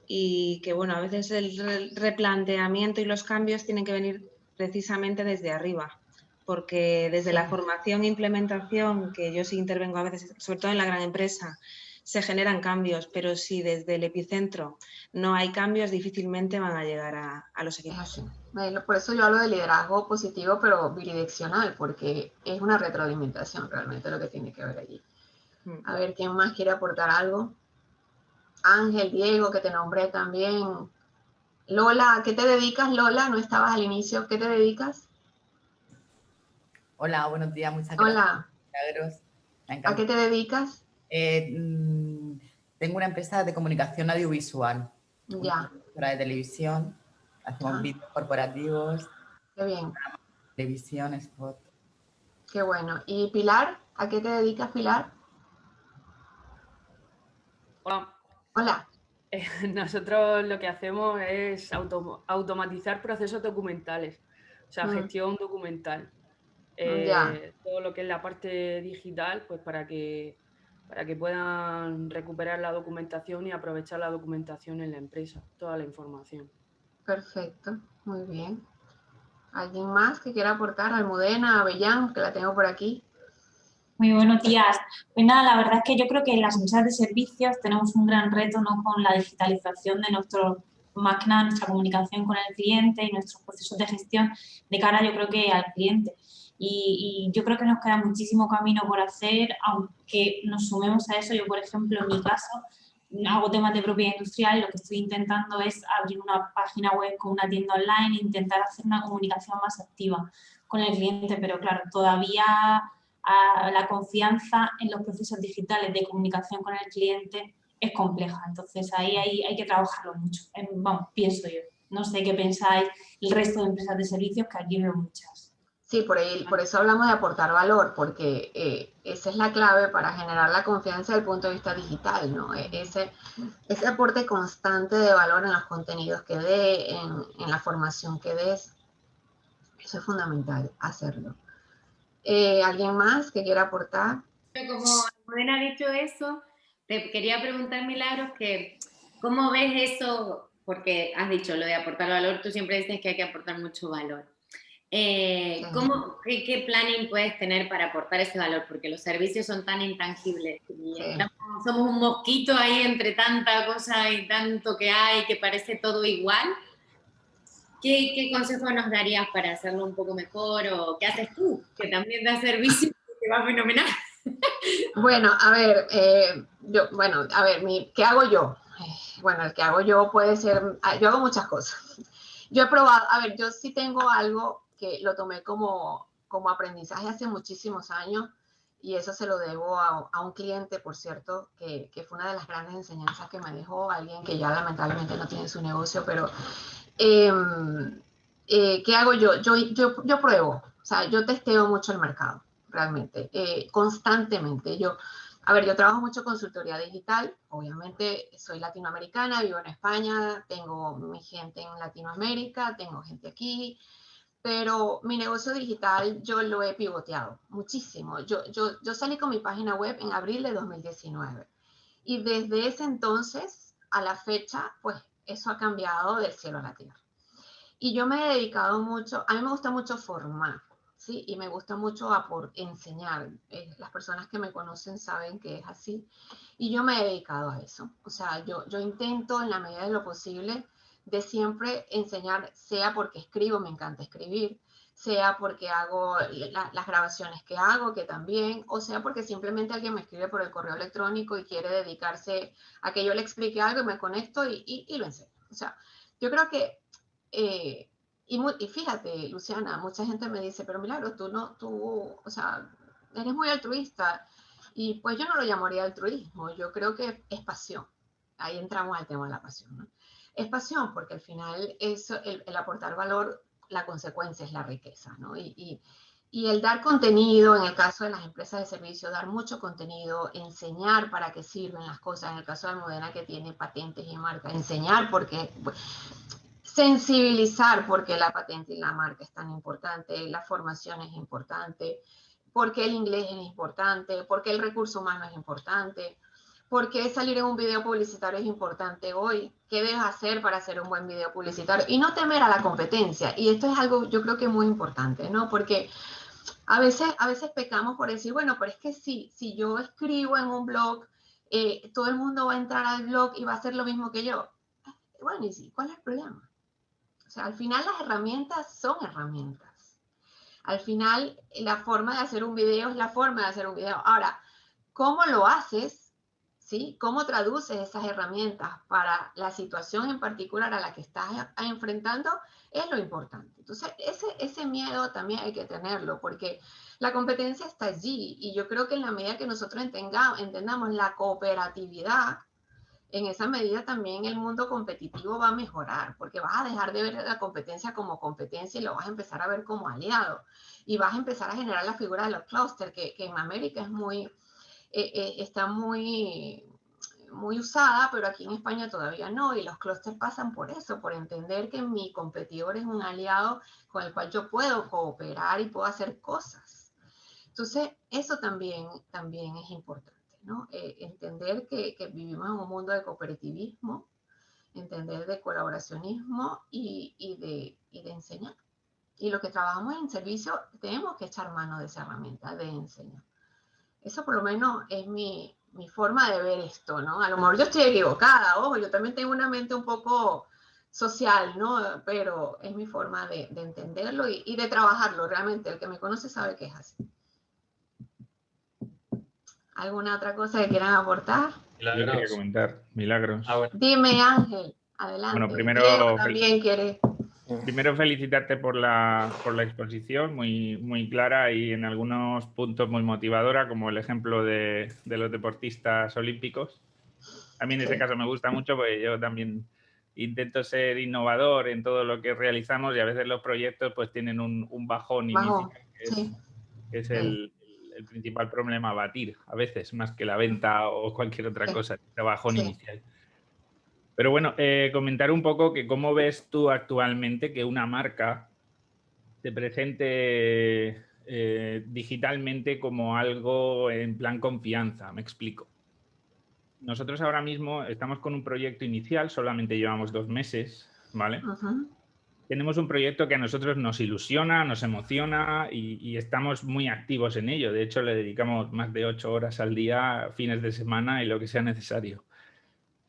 y que, bueno, a veces el replanteamiento y los cambios tienen que venir precisamente desde arriba, porque desde la formación e implementación, que yo sí intervengo a veces, sobre todo en la gran empresa, se generan cambios, pero si desde el epicentro no hay cambios, difícilmente van a llegar a los equipos. Por eso yo hablo de liderazgo positivo, pero bidireccional, porque es una retroalimentación realmente lo que tiene que ver allí. A ver, ¿quién más quiere aportar algo? Ángel, Diego, que te nombré también. Lola, ¿a qué te dedicas, Lola? No estabas al inicio. ¿Qué te dedicas? Hola, buenos días, muchas gracias. Hola. Milagros. ¿A qué te dedicas? Tengo una empresa de comunicación audiovisual, Ya. una de televisión, hacemos vídeos corporativos. Qué bien. Televisión, spot. Qué bueno. ¿Y Pilar? ¿A qué te dedicas, Pilar? Hola. Hola. Nosotros lo que hacemos es automatizar procesos documentales. o sea, gestión documental. Ya. Todo lo que es la parte digital, pues para que puedan recuperar la documentación y aprovechar la documentación en la empresa, toda la información. Perfecto, muy bien. ¿Alguien más que quiera aportar? Almudena, Avellán, que la tengo por aquí. Muy buenos días. Pues nada, la verdad es que yo creo que en las empresas de servicios tenemos un gran reto, ¿no?, con la digitalización de más que nada nuestra comunicación con el cliente y nuestros procesos de gestión de cara, yo creo que al cliente. Y yo creo que nos queda muchísimo camino por hacer, aunque nos sumemos a eso. Yo, por ejemplo, en mi caso, hago temas de propiedad industrial y lo que estoy intentando es abrir una página web con una tienda online e intentar hacer una comunicación más activa con el cliente, pero claro, todavía la confianza en los procesos digitales de comunicación con el cliente es compleja. Entonces, ahí hay que trabajarlo mucho. Vamos, pienso yo. No sé qué pensáis el resto de empresas de servicios, que aquí veo muchas. Sí, por eso hablamos de aportar valor, porque esa es la clave para generar la confianza desde el punto de vista digital, ¿no? Ese aporte constante de valor en los contenidos que dé, en la formación que des, eso es fundamental, hacerlo. ¿Alguien más que quiera aportar? Como Almudena ha dicho eso, te quería preguntar, Milagros, que ¿cómo ves eso? Porque has dicho lo de aportar valor, tú siempre dices que hay que aportar mucho valor. ¿Qué planning puedes tener para aportar ese valor? Porque los servicios son tan intangibles y somos un mosquito ahí entre tanta cosa y tanto que hay que parece todo igual. ¿Qué consejo nos darías para hacerlo un poco mejor? ¿O qué haces tú? Que también das servicio y te va fenomenal. Bueno, a ver, ¿qué hago yo? Bueno, el que hago yo puede ser, yo hago muchas cosas. Yo he probado, yo sí tengo algo que lo tomé como aprendizaje hace muchísimos años, y eso se lo debo a un cliente, por cierto, que fue una de las grandes enseñanzas que me dejó, alguien que ya lamentablemente no tiene su negocio, pero ¿qué hago yo? Yo pruebo, o sea, yo testeo mucho el mercado, realmente, constantemente. Yo trabajo mucho consultoría digital, obviamente soy latinoamericana, vivo en España, tengo mi gente en Latinoamérica, tengo gente aquí, pero mi negocio digital yo lo he pivoteado muchísimo. Yo salí con mi página web en abril de 2019 y desde ese entonces a la fecha, pues eso ha cambiado del cielo a la tierra. Y yo me he dedicado mucho, a mí me gusta mucho formar, ¿sí? Y me gusta mucho enseñar. Las personas que me conocen saben que es así. Y yo me he dedicado a eso. O sea, yo intento en la medida de lo posible de siempre enseñar, sea porque escribo, me encanta escribir, sea porque hago las grabaciones que hago, que también, o sea porque simplemente alguien me escribe por el correo electrónico y quiere dedicarse a que yo le explique algo y me conecto y lo enseño. O sea, yo creo que y fíjate, Luciana, mucha gente me dice, pero Milagros, o sea, eres muy altruista. Y pues yo no lo llamaría altruismo, yo creo que es pasión. Ahí entramos al tema de la pasión, ¿no? Es pasión porque al final el aportar valor, la consecuencia es la riqueza, ¿no? Y el dar contenido, en el caso de las empresas de servicio, dar mucho contenido, enseñar para qué sirven las cosas, en el caso de Almudena que tiene patentes y marcas, enseñar porque... sensibilizar porque la patente y la marca es tan importante, la formación es importante, porque el inglés es importante, porque el recurso humano es importante, porque salir en un video publicitario es importante hoy, qué debes hacer para hacer un buen video publicitario y no temer a la competencia. Y esto es algo yo creo que muy importante, ¿no? Porque a veces pecamos por decir, bueno, pero es que si yo escribo en un blog, todo el mundo va a entrar al blog y va a hacer lo mismo que yo. Bueno, ¿y sí? ¿Cuál es el problema? O sea, al final las herramientas son herramientas. Al final la forma de hacer un video es la forma de hacer un video. Ahora, ¿cómo lo haces? ¿Sí? ¿Cómo traduces esas herramientas para la situación en particular a la que estás enfrentando? Es lo importante. Entonces, ese miedo también hay que tenerlo porque la competencia está allí y yo creo que en la medida que nosotros entendamos la cooperatividad, en esa medida también el mundo competitivo va a mejorar, porque vas a dejar de ver la competencia como competencia y lo vas a empezar a ver como aliado. Y vas a empezar a generar la figura de los clústeres, que en América es está muy muy usada, pero aquí en España todavía no, y los clústeres pasan por eso, por entender que mi competidor es un aliado con el cual yo puedo cooperar y puedo hacer cosas. Entonces, eso también es importante, ¿no? Entender que vivimos en un mundo de cooperativismo, entender de colaboracionismo y de enseñar. Y los que trabajamos en servicio tenemos que echar mano de esa herramienta de enseñar. Eso por lo menos es mi forma de ver esto, ¿no? A lo mejor yo estoy equivocada, ojo, yo también tengo una mente un poco social, ¿no? Pero es mi forma de entenderlo y de trabajarlo realmente. El que me conoce sabe que es así. ¿Alguna otra cosa que quieran aportar? Yo quería comentar, Milagros. Bueno. Dime, Ángel, adelante. Bueno, primero, Diego también quiere. Primero felicitarte por la exposición, muy, muy clara y en algunos puntos muy motivadora, como el ejemplo de los deportistas olímpicos. A mí en ese caso me gusta mucho porque yo también intento ser innovador en todo lo que realizamos y a veces los proyectos pues tienen un bajón inicial, que es el principal problema a batir, a veces, más que la venta o cualquier otra cosa, el bajón inicial. Pero bueno, comentar un poco que cómo ves tú actualmente que una marca se presente digitalmente como algo en plan confianza. Me explico. Nosotros ahora mismo estamos con un proyecto inicial, solamente llevamos 2 meses, ¿vale? Tenemos un proyecto que a nosotros nos ilusiona, nos emociona y estamos muy activos en ello. De hecho, le dedicamos más de 8 horas al día, fines de semana y lo que sea necesario.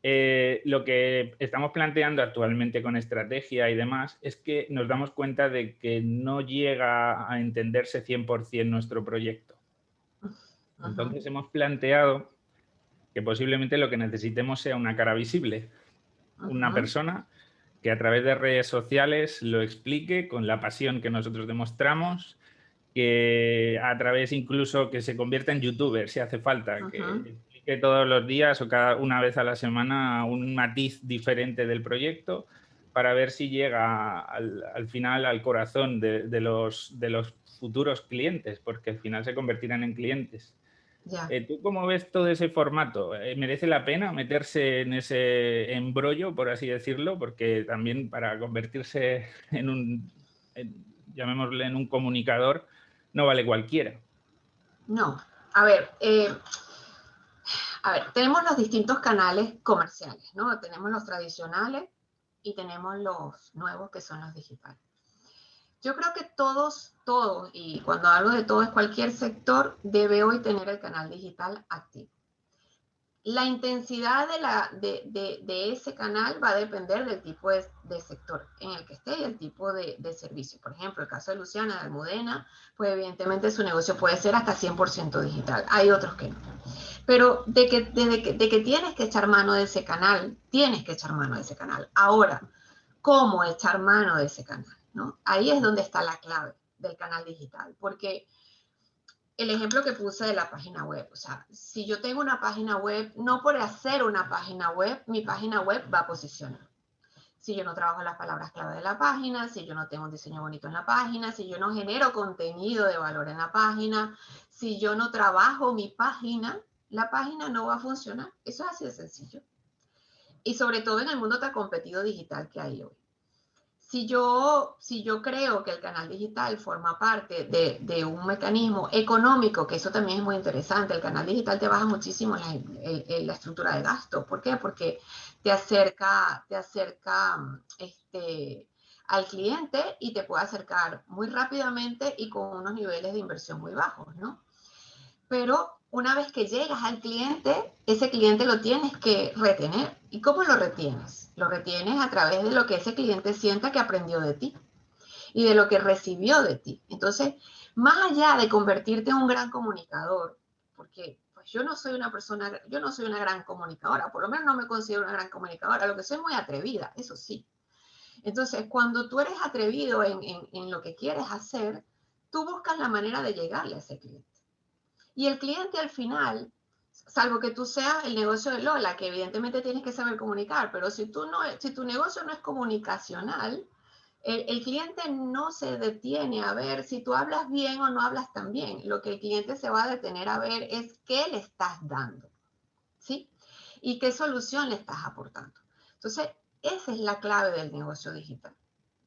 Lo que estamos planteando actualmente con estrategia y demás es que nos damos cuenta de que no llega a entenderse 100% nuestro proyecto. Entonces hemos planteado que posiblemente lo que necesitemos sea una cara visible, una persona que a través de redes sociales lo explique con la pasión que nosotros demostramos, que a través incluso que se convierta en youtuber si hace falta, que todos los días o cada una vez a la semana un matiz diferente del proyecto para ver si llega al final al corazón de los futuros clientes, porque al final se convertirán en clientes. ¿Tú cómo ves todo ese formato? ¿Merece la pena meterse en ese embrollo, por así decirlo? Porque también para convertirse en llamémosle en un comunicador, no vale cualquiera. No, a ver, tenemos los distintos canales comerciales, ¿no? Tenemos los tradicionales y tenemos los nuevos que son los digitales. Yo creo que todos, y cuando hablo de todo es cualquier sector, debe hoy tener el canal digital activo. La intensidad de ese canal va a depender del tipo de sector en el que esté y el tipo de servicio. Por ejemplo, el caso de Luciana, de Almudena, pues evidentemente su negocio puede ser hasta 100% digital. Hay otros que no. Pero de que tienes que echar mano de ese canal, tienes que echar mano de ese canal. Ahora, ¿cómo echar mano de ese canal? ¿No? Ahí es donde está la clave del canal digital, porque el ejemplo que puse de la página web, o sea, si yo tengo una página web, no por hacer una página web, mi página web va a posicionar. Si yo no trabajo las palabras clave de la página, si yo no tengo un diseño bonito en la página, si yo no genero contenido de valor en la página, si yo no trabajo mi página, la página no va a funcionar. Eso es así de sencillo. Y sobre todo en el mundo tan competido digital que hay hoy. Si yo creo que el canal digital forma parte de un mecanismo económico, que eso también es muy interesante, el canal digital te baja muchísimo la estructura de gasto. ¿Por qué? Porque te acerca al cliente y te puede acercar muy rápidamente y con unos niveles de inversión muy bajos, ¿no? Pero una vez que llegas al cliente, ese cliente lo tienes que retener. ¿Y cómo lo retienes? Lo retienes a través de lo que ese cliente sienta que aprendió de ti y de lo que recibió de ti. Entonces, más allá de convertirte en un gran comunicador, porque pues, yo no soy una gran comunicadora, por lo menos no me considero una gran comunicadora, lo que soy muy atrevida, eso sí. Entonces, cuando tú eres atrevido en lo que quieres hacer, tú buscas la manera de llegarle a ese cliente. Y el cliente al final, salvo que tú seas el negocio de Lola, que evidentemente tienes que saber comunicar, pero si tu negocio no es comunicacional, el cliente no se detiene a ver si tú hablas bien o no hablas tan bien. Lo que el cliente se va a detener a ver es qué le estás dando, ¿sí? y qué solución le estás aportando. Entonces, esa es la clave del negocio digital.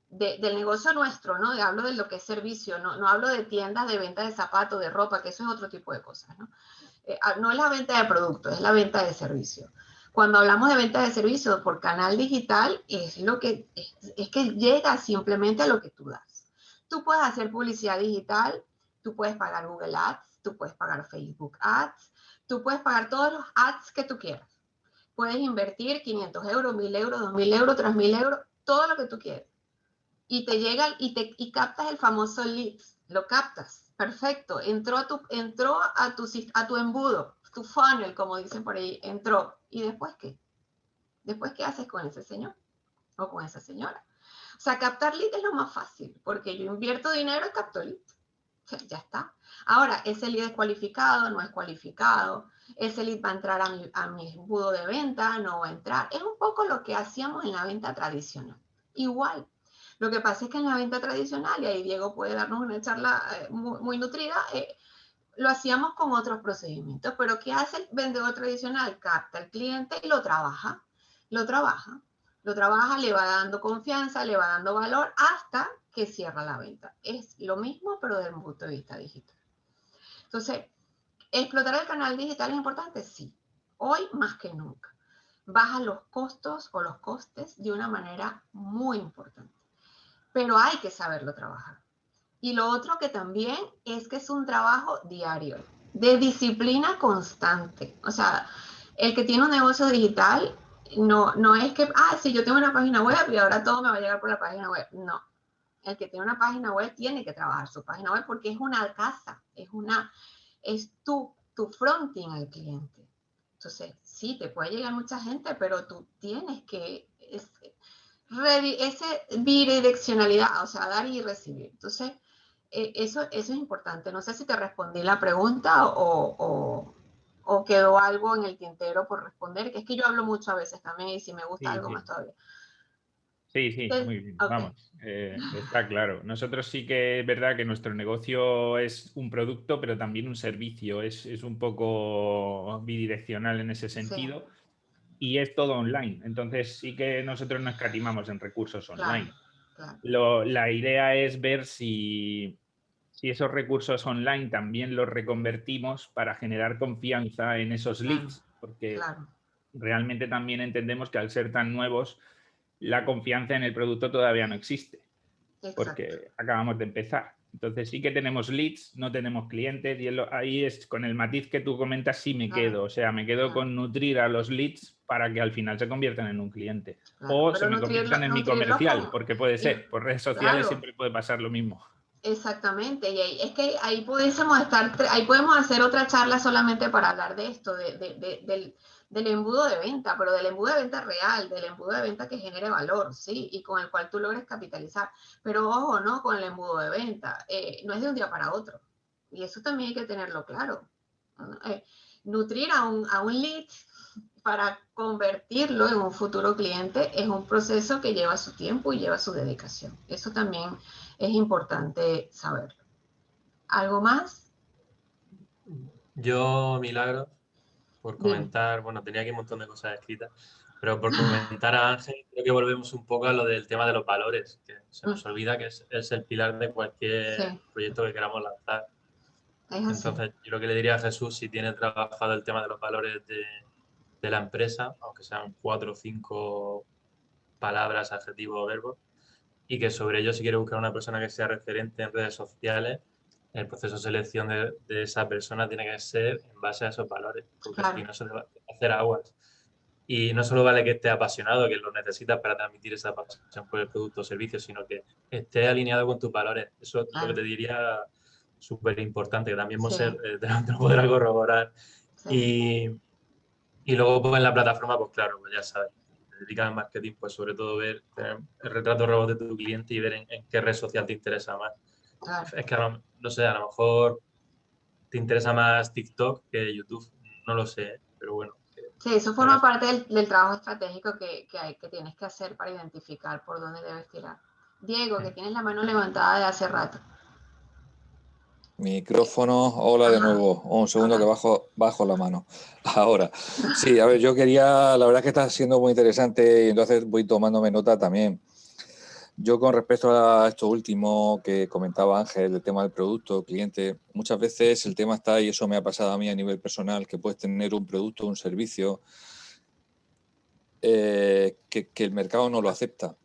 Del negocio nuestro, ¿no? Hablo de lo que es servicio, no hablo de tiendas de venta de zapatos, de ropa, que eso es otro tipo de cosas, ¿no? No es la venta de productos, es la venta de servicio. Cuando hablamos de venta de servicio por canal digital, es que llega simplemente a lo que tú das. Tú puedes hacer publicidad digital, tú puedes pagar Google Ads, tú puedes pagar Facebook Ads, tú puedes pagar todos los ads que tú quieras. Puedes invertir 500 euros, 1000 euros, 2000 euros, 3000 euros, todo lo que tú quieras. Y te llega y captas el famoso leads, lo captas, perfecto, entró a tu embudo, tu funnel, como dicen por ahí, entró. ¿Y después qué? ¿Después qué haces con ese señor o con esa señora? O sea, captar lead es lo más fácil, porque yo invierto dinero y capto lead. O sea, ya está. Ahora, ese lead es cualificado, no es cualificado, ese lead va a entrar a mi embudo de venta, no va a entrar. Es un poco lo que hacíamos en la venta tradicional. Igual. Lo que pasa es que en la venta tradicional, y ahí Diego puede darnos una charla muy nutrida, lo hacíamos con otros procedimientos. Pero ¿qué hace el vendedor tradicional? Capta al cliente y lo trabaja, le va dando confianza, le va dando valor hasta que cierra la venta. Es lo mismo, pero desde un punto de vista digital. Entonces, ¿explotar el canal digital es importante? Sí. Hoy más que nunca. Baja los costos o los costes de una manera muy importante. Pero hay que saberlo trabajar. Y lo otro que también es que es un trabajo diario, de disciplina constante. O sea, el que tiene un negocio digital no es que, sí, yo tengo una página web y ahora todo me va a llegar por la página web. No. El que tiene una página web tiene que trabajar su página web porque es una casa, es tu fronting al cliente. Entonces, sí, te puede llegar mucha gente, pero tú tienes que... ese bidireccionalidad, o sea, dar y recibir. Entonces, eso es importante. No sé si te respondí la pregunta o quedó algo en el tintero por responder, que es que yo hablo mucho a veces también y si me gusta algo más todavía. Sí, muy bien. Okay. Vamos, está claro. Nosotros sí que es verdad que nuestro negocio es un producto, pero también un servicio. Es un poco bidireccional en ese sentido. Sí. Y es todo online. Entonces sí que nosotros no escatimamos en recursos online. Claro. La idea es ver si esos recursos online también los reconvertimos para generar confianza en esos leads. Porque realmente también entendemos que al ser tan nuevos, la confianza en el producto todavía no existe. Porque acabamos de empezar. Entonces sí que tenemos leads, no tenemos clientes y ahí es con el matiz que tú comentas, sí me quedo. O sea, me quedo con nutrir a los leads para que al final se conviertan en un cliente. O se me conviertan en mi comercial, porque puede ser. Por redes sociales siempre puede pasar lo mismo. Exactamente, y es que ahí podemos hacer otra charla solamente para hablar de esto, del embudo de venta, pero del embudo de venta real, del embudo de venta que genere valor, ¿sí? Y con el cual tú logres capitalizar. Pero ojo, ¿no? Con el embudo de venta, no es de un día para otro. Y eso también hay que tenerlo claro. Nutrir a un lead para convertirlo en un futuro cliente es un proceso que lleva su tiempo y lleva su dedicación. Eso también es importante saberlo. ¿Algo más? Yo, Milagros, por comentar, bueno, tenía aquí un montón de cosas escritas, pero por comentar a Ángel, creo que volvemos un poco a lo del tema de los valores, que se nos olvida que es el pilar de cualquier proyecto que queramos lanzar. Entonces, yo lo que le diría a Jesús, si tiene trabajado el tema de los valores de la empresa, aunque sean 4 o 5 palabras, adjetivos o verbos, y que sobre ello, si quiere buscar una persona que sea referente en redes sociales, el proceso de selección de esa persona tiene que ser en base a esos valores, porque si no se le va a hacer aguas. Y no solo vale que esté apasionado, que lo necesitas para transmitir esa pasión por el producto o servicio, sino que esté alineado con tus valores. Eso es lo que te diría súper importante, que también Moser te lo podrá corroborar. Y luego pues, en la plataforma, pues claro, pues ya sabes, te dedicas al marketing, pues sobre todo ver el retrato robot de tu cliente y ver en qué red social te interesa más. Es que no sé, a lo mejor te interesa más TikTok que YouTube, no lo sé, pero bueno. Sí, eso forma parte del trabajo estratégico que tienes que hacer para identificar por dónde debes tirar. Diego, que tienes la mano levantada de hace rato. Micrófono, hola de nuevo. Un segundo que bajo bajo la mano. Ahora, sí, a ver, yo quería, la verdad es que está siendo muy interesante y entonces voy tomándome nota también. Yo con respecto a esto último que comentaba Ángel, el tema del producto, cliente, muchas veces el tema está, y eso me ha pasado a mí a nivel personal, que puedes tener un producto, un servicio que el mercado no lo acepta.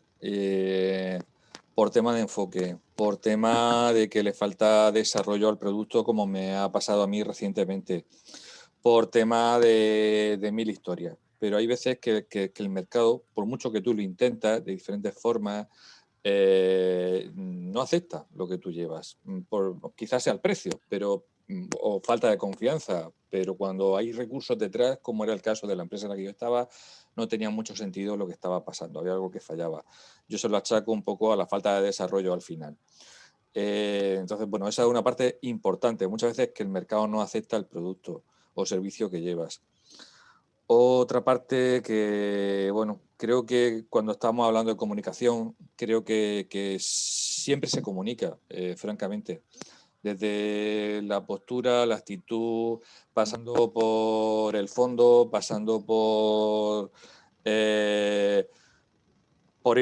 Por tema de enfoque, por tema de que le falta desarrollo al producto, como me ha pasado a mí recientemente, por tema de mil historias. Pero hay veces que el mercado, por mucho que tú lo intentas de diferentes formas, no acepta lo que tú llevas, quizás sea el precio, pero o falta de confianza, pero cuando hay recursos detrás, como era el caso de la empresa en la que yo estaba, no tenía mucho sentido lo que estaba pasando, había algo que fallaba. Yo se lo achaco un poco a la falta de desarrollo al final. Entonces, bueno, esa es una parte importante. Muchas veces que el mercado no acepta el producto o servicio que llevas. Otra parte que, bueno, creo que cuando estamos hablando de comunicación, creo que siempre se comunica, francamente. Desde la postura, la actitud, pasando por el fondo, pasando por ir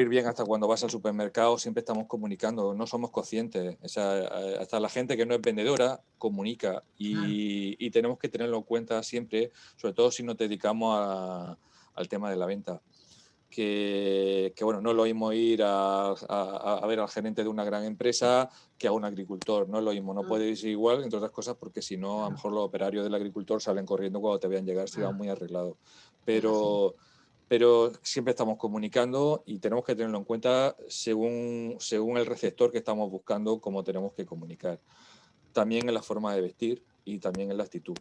bien hasta cuando vas al supermercado, siempre estamos comunicando, no somos conscientes. O sea, hasta la gente que no es vendedora comunica y tenemos que tenerlo en cuenta siempre, sobre todo si nos dedicamos al tema de la venta. Que bueno, no es lo mismo ir a ver al gerente de una gran empresa que a un agricultor, no es lo mismo, no puede ir igual, entre otras cosas, porque si no, a lo mejor los operarios del agricultor salen corriendo cuando te vean llegar si van muy arreglados. Pero siempre estamos comunicando y tenemos que tenerlo en cuenta según el receptor que estamos buscando, cómo tenemos que comunicar. También en la forma de vestir y también en la actitud.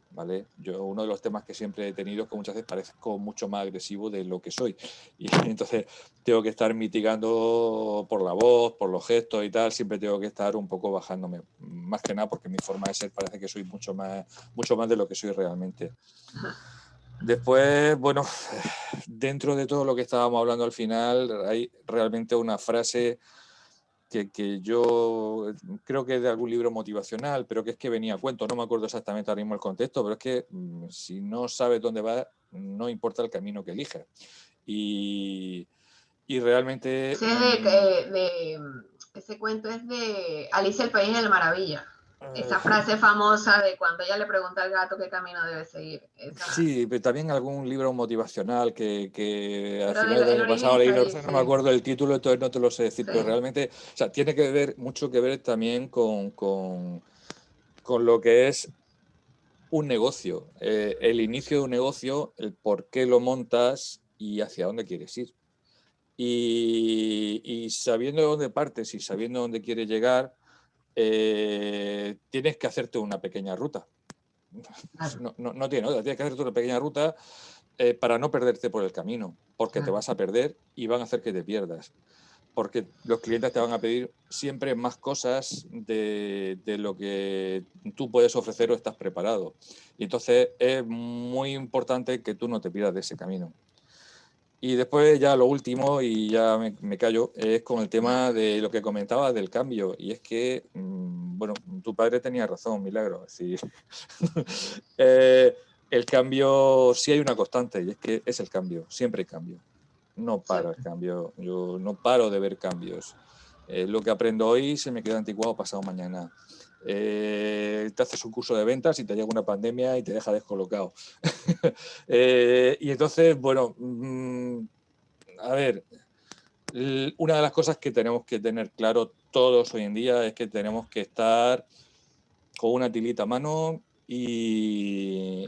¿Vale? Yo uno de los temas que siempre he tenido es que muchas veces parezco mucho más agresivo de lo que soy y entonces tengo que estar mitigando por la voz, por los gestos y tal, siempre tengo que estar un poco bajándome, más que nada porque mi forma de ser parece que soy mucho más de lo que soy realmente. Después, bueno, dentro de todo lo que estábamos hablando al final, hay realmente una frase que yo creo que es de algún libro motivacional, pero que es que venía a cuento, no me acuerdo exactamente ahora mismo el contexto, pero es que si no sabes dónde vas, no importa el camino que elijas. Y realmente... Ese cuento es de Alicia el País de la Maravilla. Esa frase famosa de cuando ella le pregunta al gato qué camino debe seguir. Sí, pero también algún libro motivacional que al pero final del año pasado leí, no me acuerdo del título, entonces no te lo sé decir, pero realmente, o sea, tiene que ver mucho que ver también con lo que es un negocio, el inicio de un negocio, el por qué lo montas y hacia dónde quieres ir. Y sabiendo de dónde partes y sabiendo dónde quieres llegar, tienes que hacerte una pequeña ruta. No tiene otra, tienes que hacerte una pequeña ruta para no perderte por el camino, porque te vas a perder y van a hacer que te pierdas. Porque los clientes te van a pedir siempre más cosas de lo que tú puedes ofrecer o estás preparado. Y entonces es muy importante que tú no te pierdas de ese camino. Y después ya lo último, y ya me callo, es con el tema de lo que comentaba del cambio. Y es que, bueno, tu padre tenía razón, Milagro. Es decir, el cambio, sí hay una constante, y es que es el cambio, siempre hay cambio. No para el cambio, yo no paro de ver cambios. Lo que aprendo hoy se me queda anticuado pasado mañana. Te haces un curso de ventas y te llega una pandemia y te deja descolocado. Y entonces, bueno, a ver, una de las cosas que tenemos que tener claro todos hoy en día es que tenemos que estar con una tilita a mano y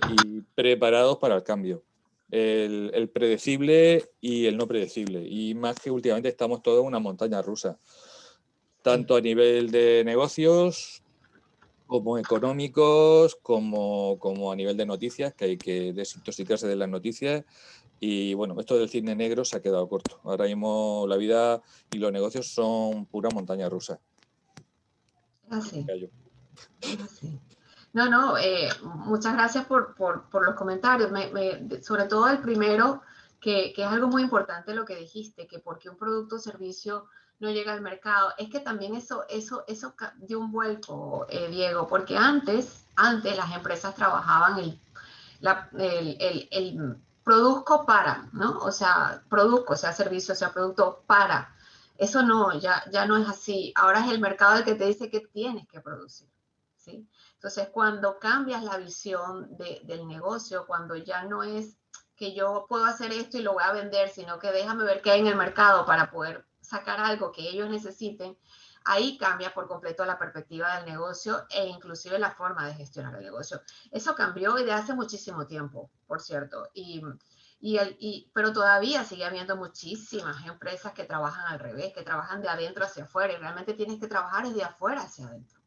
preparados para el cambio. El predecible y el no predecible. Y más que últimamente estamos todos en una montaña rusa. Tanto a nivel de negocios, como económicos, como a nivel de noticias, que hay que desintoxicarse de las noticias. Y bueno, esto del cine negro se ha quedado corto. Ahora mismo la vida y los negocios son pura montaña rusa. Así. No, muchas gracias por los comentarios. Sobre todo el primero, que es algo muy importante lo que dijiste, que porque un producto o servicio no llega al mercado. Es que también eso dio un vuelco, Diego, porque antes las empresas trabajaban el produzco para, ¿no? O sea, produzco, sea servicio, sea producto para. Eso no, ya no es así. Ahora es el mercado el que te dice que tienes que producir, ¿sí? Entonces, cuando cambias la visión del negocio, cuando ya no es que yo puedo hacer esto y lo voy a vender, sino que déjame ver qué hay en el mercado para poder sacar algo que ellos necesiten, ahí cambia por completo la perspectiva del negocio e inclusive la forma de gestionar el negocio. Eso cambió desde hace muchísimo tiempo, por cierto, pero todavía sigue habiendo muchísimas empresas que trabajan al revés, que trabajan de adentro hacia afuera, y realmente tienes que trabajar desde afuera hacia adentro.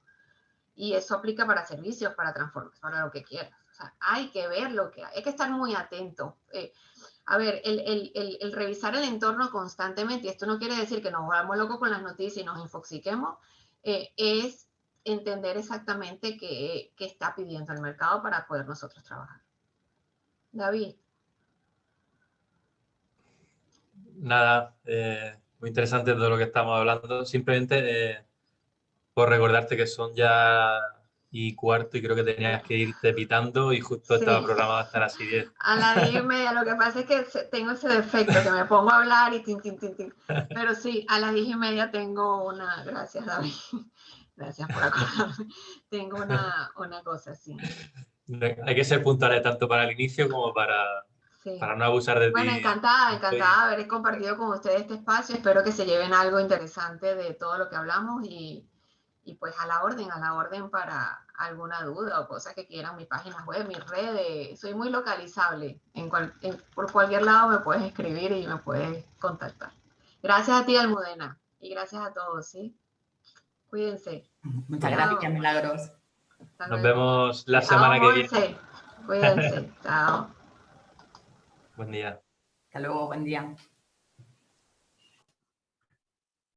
Y eso aplica para servicios, para transformación, para lo que quieras. O sea, hay que ver lo que hay que estar muy atento. A ver, el revisar el entorno constantemente, y esto no quiere decir que nos volvamos locos con las noticias y nos infoxiquemos, es entender exactamente qué está pidiendo el mercado para poder nosotros trabajar. David. Nada, muy interesante todo lo que estamos hablando. Simplemente por recordarte que son ya y cuarto y creo que tenías que irte pitando y justo estaba programado hasta las 10. A las 10:30, lo que pasa es que tengo ese defecto, que me pongo a hablar y tin. Pero sí, a las 10:30 tengo una... Gracias, David. Gracias por acordarme. Tengo una cosa así. Hay que ser puntuales tanto para el inicio como para no abusar de ti. Bueno, encantada de haber compartido con ustedes este espacio. Espero que se lleven algo interesante de todo lo que hablamos y pues a la orden para alguna duda o cosas que quieran, mi página web, mis redes. Soy muy localizable. Por cualquier lado me puedes escribir y me puedes contactar. Gracias a ti, Almudena. Y gracias a todos, ¿sí? Cuídense. Muchas gracias, Milagros. Nos vemos la semana que viene. Cuídense. Chao. Buen día. Hasta luego, buen día.